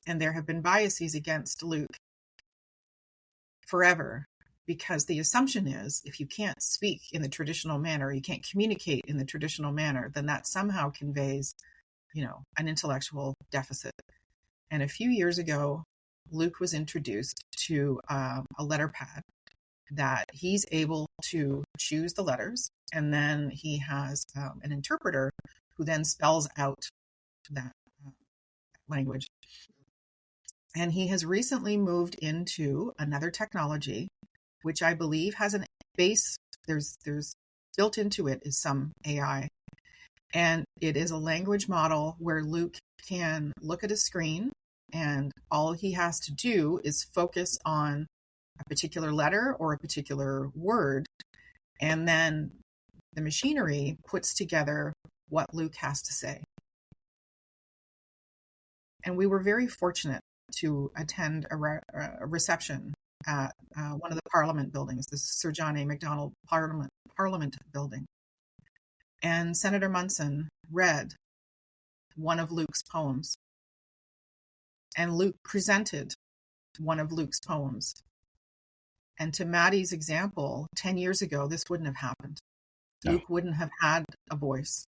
And there have been biases against Luke forever because the assumption is if you can't speak in the traditional manner, you can't communicate in the traditional manner, then that somehow conveys, an intellectual deficit. And a few years ago, Luke was introduced to a letter pad that he's able to choose the letters, and then he has an interpreter who then spells out that language. And he has recently moved into another technology, which I believe has an base. There's built into it is some AI. And it is a language model where Luke can look at a screen and all he has to do is focus on a particular letter or a particular word. And then the machinery puts together what Luke has to say. And we were very fortunate to attend a reception at one of the Parliament buildings, the Sir John A. Macdonald Parliament building. And Senator Munson read one of Luke's poems. And Luke presented one of Luke's poems. And to Maddie's example, 10 years ago, this wouldn't have happened. No. Luke wouldn't have had a voice.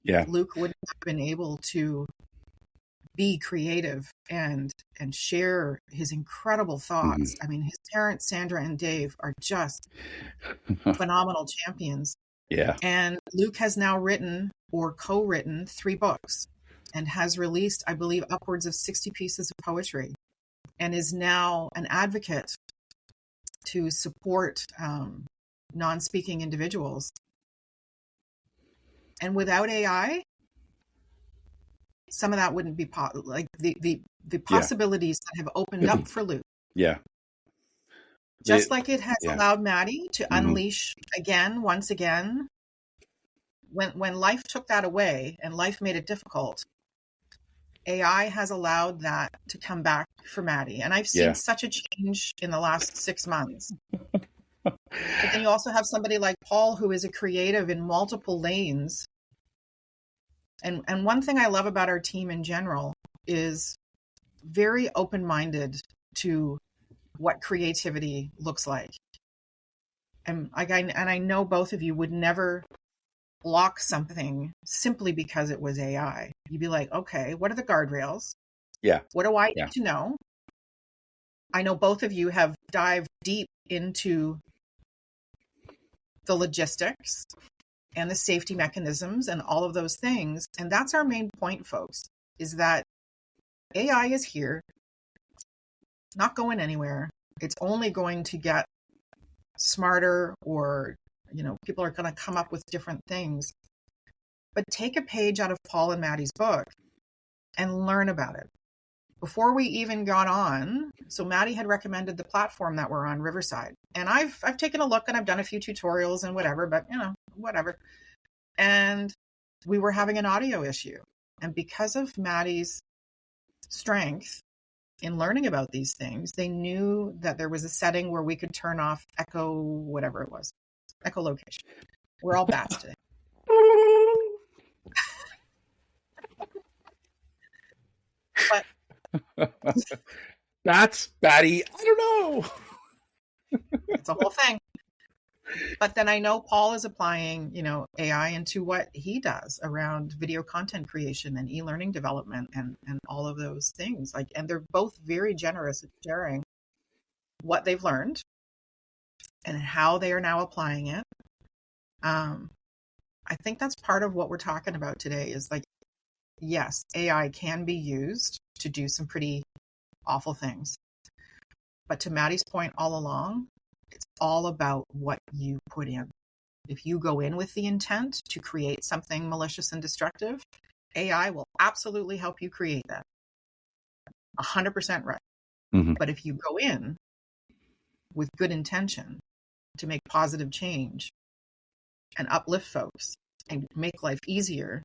Yeah. Luke wouldn't have been able to be creative and share his incredible thoughts. Mm-hmm. I mean, his parents, Sandra and Dave, are just phenomenal champions. Yeah. And Luke has now written or co-written 3 books and has released, I believe, upwards of 60 pieces of poetry and is now an advocate to support non-speaking individuals. And without AI, some of that wouldn't be like the possibilities that have opened up for Luke. Yeah. Just like it has allowed Maddie to unleash once again. When life took that away and life made it difficult, AI has allowed that to come back for Maddie. And I've seen such a change in the last 6 months. But then you also have somebody like Paul, who is a creative in multiple lanes. And one thing I love about our team in general is very open-minded to what creativity looks like. And I know both of you would never block something simply because it was AI. You'd be like, okay, what are the guardrails? Yeah. What do I need to know? I know both of you have dived deep into the logistics and the safety mechanisms and all of those things. And that's our main point, folks, is that AI is here, not going anywhere. It's only going to get smarter, or, people are going to come up with different things. but take a page out of Paul and Maddie's book and learn about it. Before we even got on, so Maddie had recommended the platform that we're on, Riverside. And I've taken a look and I've done a few tutorials and whatever, but whatever. And we were having an audio issue. And because of Maddie's strength in learning about these things, they knew that there was a setting where we could turn off echo, whatever it was, echolocation. We're all bats today. But That's batty. I don't know. it's a whole thing. But then I know Paul is applying, AI into what he does around video content creation and e-learning development and all of those things. And they're both very generous at sharing what they've learned and how they are now applying it. I think that's part of what we're talking about today is yes, AI can be used to do some pretty awful things. But to Maddie's point all along, it's all about what you put in. If you go in with the intent to create something malicious and destructive, AI will absolutely help you create that. 100% right. Mm-hmm. But if you go in with good intention to make positive change and uplift folks and make life easier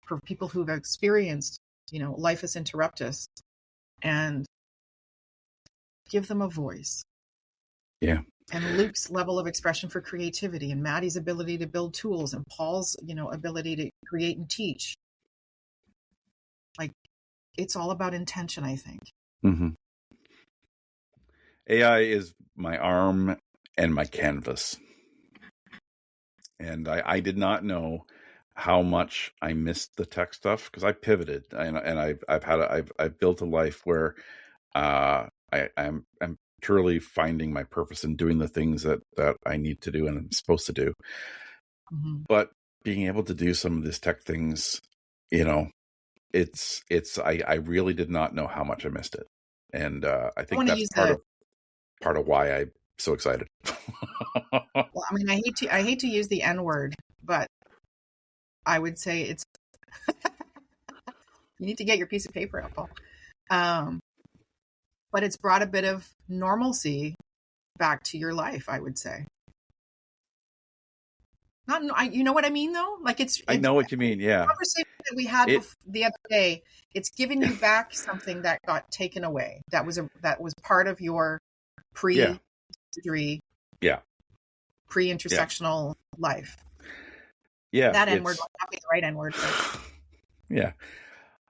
for people who've experienced, life is interruptus, and give them a voice. Yeah. And Luke's level of expression for creativity and Maddie's ability to build tools and Paul's, ability to create and teach. It's all about intention, I think. Mm-hmm. AI is my arm and my canvas. And I did not know how much I missed the tech stuff because I pivoted and I've built a life where I'm truly finding my purpose and doing the things that I need to do and I'm supposed to do. Mm-hmm. But being able to do some of these tech things, I really did not know how much I missed it. And I think that's part of why I'm so excited. Well, I mean, I hate to use the N word, but I would say it's you need to get your piece of paper out, Paul. But it's brought a bit of normalcy back to your life, I would say. You know what I mean, though? I know what you mean. Yeah. The conversation that we had the other day, it's given you back something that got taken away. That was part of your pre-surgery, pre-intersectional life. Yeah, that N word might not be the right N word. Yeah,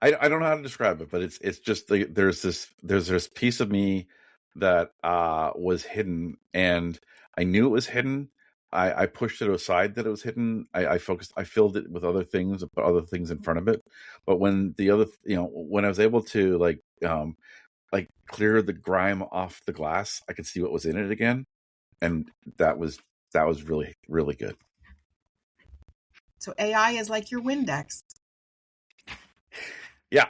I don't know how to describe it, but it's just there's this piece of me that was hidden, and I knew it was hidden. I pushed it aside that it was hidden. I filled it with other things, put other things in front of it. But when when I was able to clear the grime off the glass, I could see what was in it again, and that was really, really good. So AI is like your Windex. Yeah.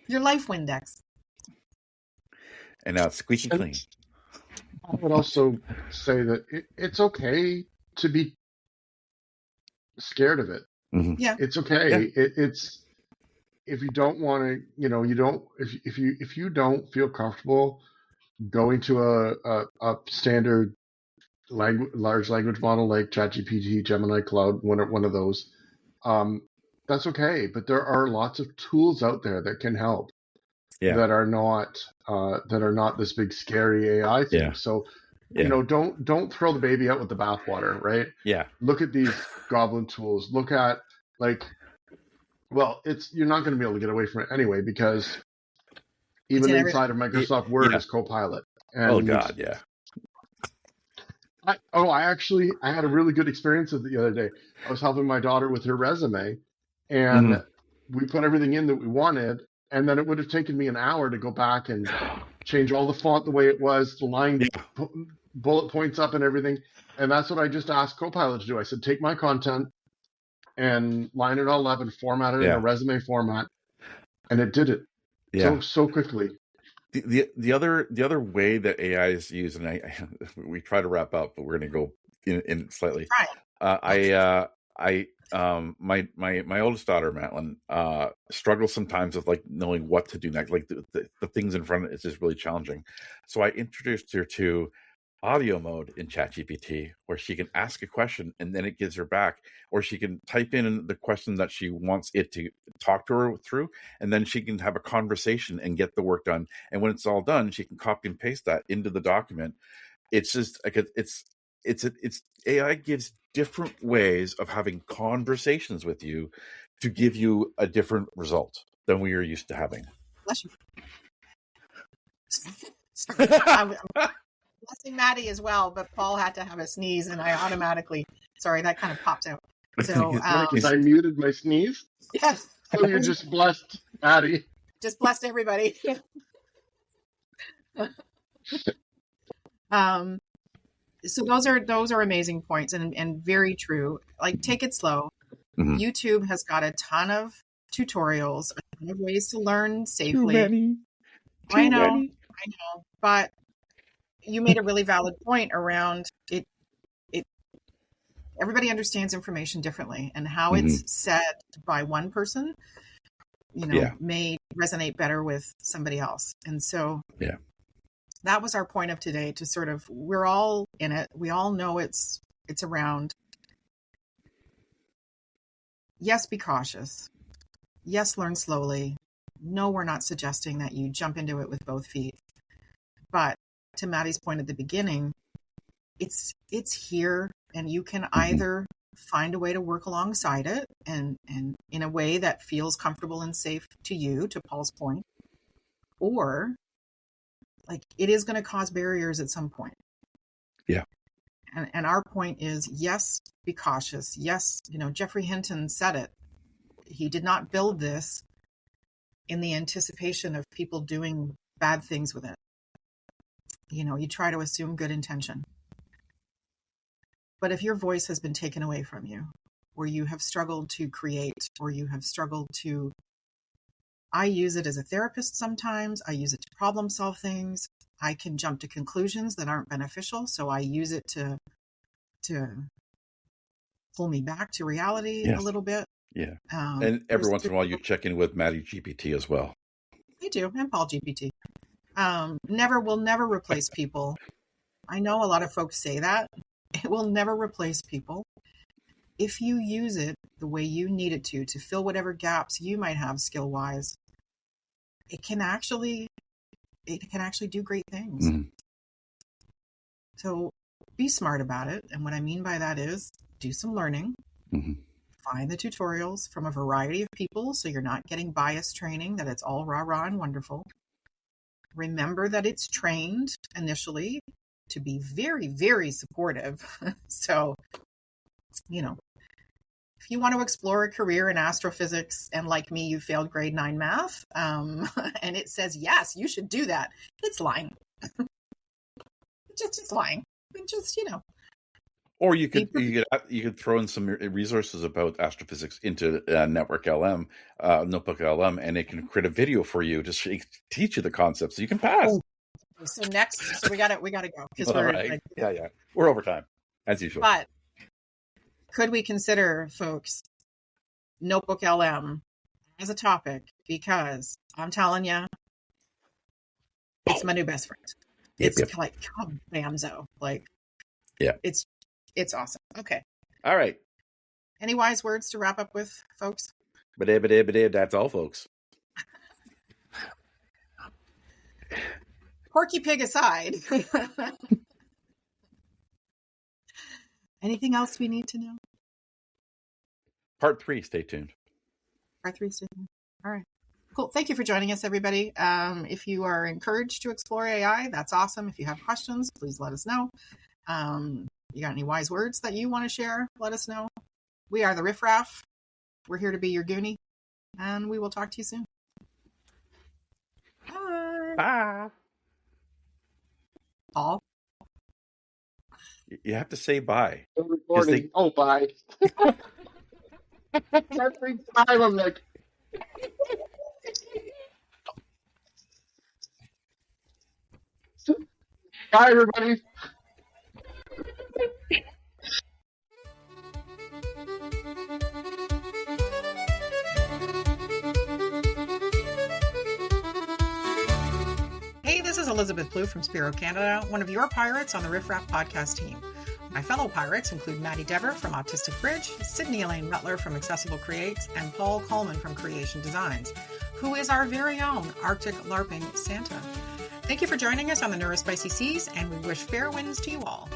Your life Windex. And now it's squeaky clean. I would also say that it's okay to be scared of it. Mm-hmm. Yeah. It's okay. Yeah. It's if you don't want to, if you don't feel comfortable going to a standard large language model like ChatGPT, Gemini, Cloud, one of those, that's okay. But there are lots of tools out there that can help. Yeah. That are not this big scary AI thing. Yeah. So, don't throw the baby out with the bathwater, right? Yeah. Look at these goblin tools. Look at you're not going to be able to get away from it anyway because even inside of Microsoft Word is Copilot. And oh God, yeah. I had a really good experience with it the other day. I was helping my daughter with her resume, and we put everything in that we wanted. And then it would have taken me an hour to go back and change all the font the way it was, the line, bullet points up and everything. And that's what I just asked Copilot to do. I said, take my content and line it all up and format it in a resume format. And it did it so quickly. The other way that AI is used, and we try to wrap up, but we're going to go in slightly. Right. my oldest daughter, Madeline, struggles sometimes with like knowing what to do next. Like the things in front of it is just really challenging. So I introduced her to audio mode in ChatGPT, where she can ask a question and then it gives her back, or she can type in the question that she wants it to talk to her through, and then she can have a conversation and get the work done. And when it's all done, she can copy and paste that into the document. It's just like it's AI gives different ways of having conversations with you to give you a different result than we are used to having. Bless you. Sorry. I'm blessing Maddie as well, but Paul had to have a sneeze, and I automatically, sorry, that kind of popped out. So, Because I muted my sneeze. yes. So you just blessed Maddie. Just blessed everybody. So those are amazing points and very true. Like, take it slow. Mhm. YouTube has got a ton of tutorials, a ton of ways to learn safely. I know, but you made a really valid point around it. Everybody understands information differently, and how it's said by one person, may resonate better with somebody else. And so, that was our point of today, to sort of, we're all in it. We all know it's around. Yes, be cautious. Yes, learn slowly. No, we're not suggesting that you jump into it with both feet. But to Maddie's point at the beginning, it's here, and you can either find a way to work alongside it and in a way that feels comfortable and safe to you, to Paul's point, or like, it is going to cause barriers at some point. Yeah. And our point is, yes, be cautious. Yes, Jeffrey Hinton said it. He did not build this in the anticipation of people doing bad things with it. You try to assume good intention. But if your voice has been taken away from you, or you have struggled to create, or you have struggled to, I use it as a therapist sometimes. I use it to problem solve things. I can jump to conclusions that aren't beneficial, so I use it to pull me back to reality a little bit. Yeah. And every once in a while you check in with Maddie GPT as well. I do, and Paul GPT. Will never replace people. I know a lot of folks say that. It will never replace people. If you use it the way you need it to fill whatever gaps you might have skill-wise, it can actually do great things. Mm-hmm. So be smart about it. And what I mean by that is, do some learning. Mm-hmm. Find the tutorials from a variety of people, so you're not getting bias training, that it's all rah-rah and wonderful. Remember that it's trained initially to be very, very supportive. So, if you want to explore a career in astrophysics, and like me, you failed grade 9 math, and it says, yes, you should do that, it's lying. It's lying. Just, Or you could throw in some resources about astrophysics into Network LM, Notebook LM, and it can create a video for you to teach you the concepts so you can pass. So we got to go, because we're right. We're over time as usual. But could we consider, folks, Notebook LM as a topic? Because I'm telling you, it's my new best friend. It's like bamzo. Like, it's awesome. Okay. All right. Any wise words to wrap up with, folks? That's all, folks. Porky Pig aside. Anything else we need to know? Part 3, stay tuned. Part 3, stay tuned. All right. Cool. Thank you for joining us, everybody. If you are encouraged to explore AI, that's awesome. If you have questions, please let us know. You got any wise words that you want to share? Let us know. We are the Riff Raff. We're here to be your Goonie, and we will talk to you soon. Bye. Bye. Paul? You have to say bye. Recording. Oh, bye. Every time I'm like... Bye, everybody. is Elizabeth Blue from Spiro, Canada, one of your pirates on the Riff Raff podcast team. My fellow pirates include Maddie Dever from Autistic Bridge, Sydney Elaine Rutler from Accessible Creates, and Paul Coleman from Creation Designs, who is our very own Arctic LARPing Santa. Thank you for joining us on the Neurospicy Seas, and we wish fair winds to you all.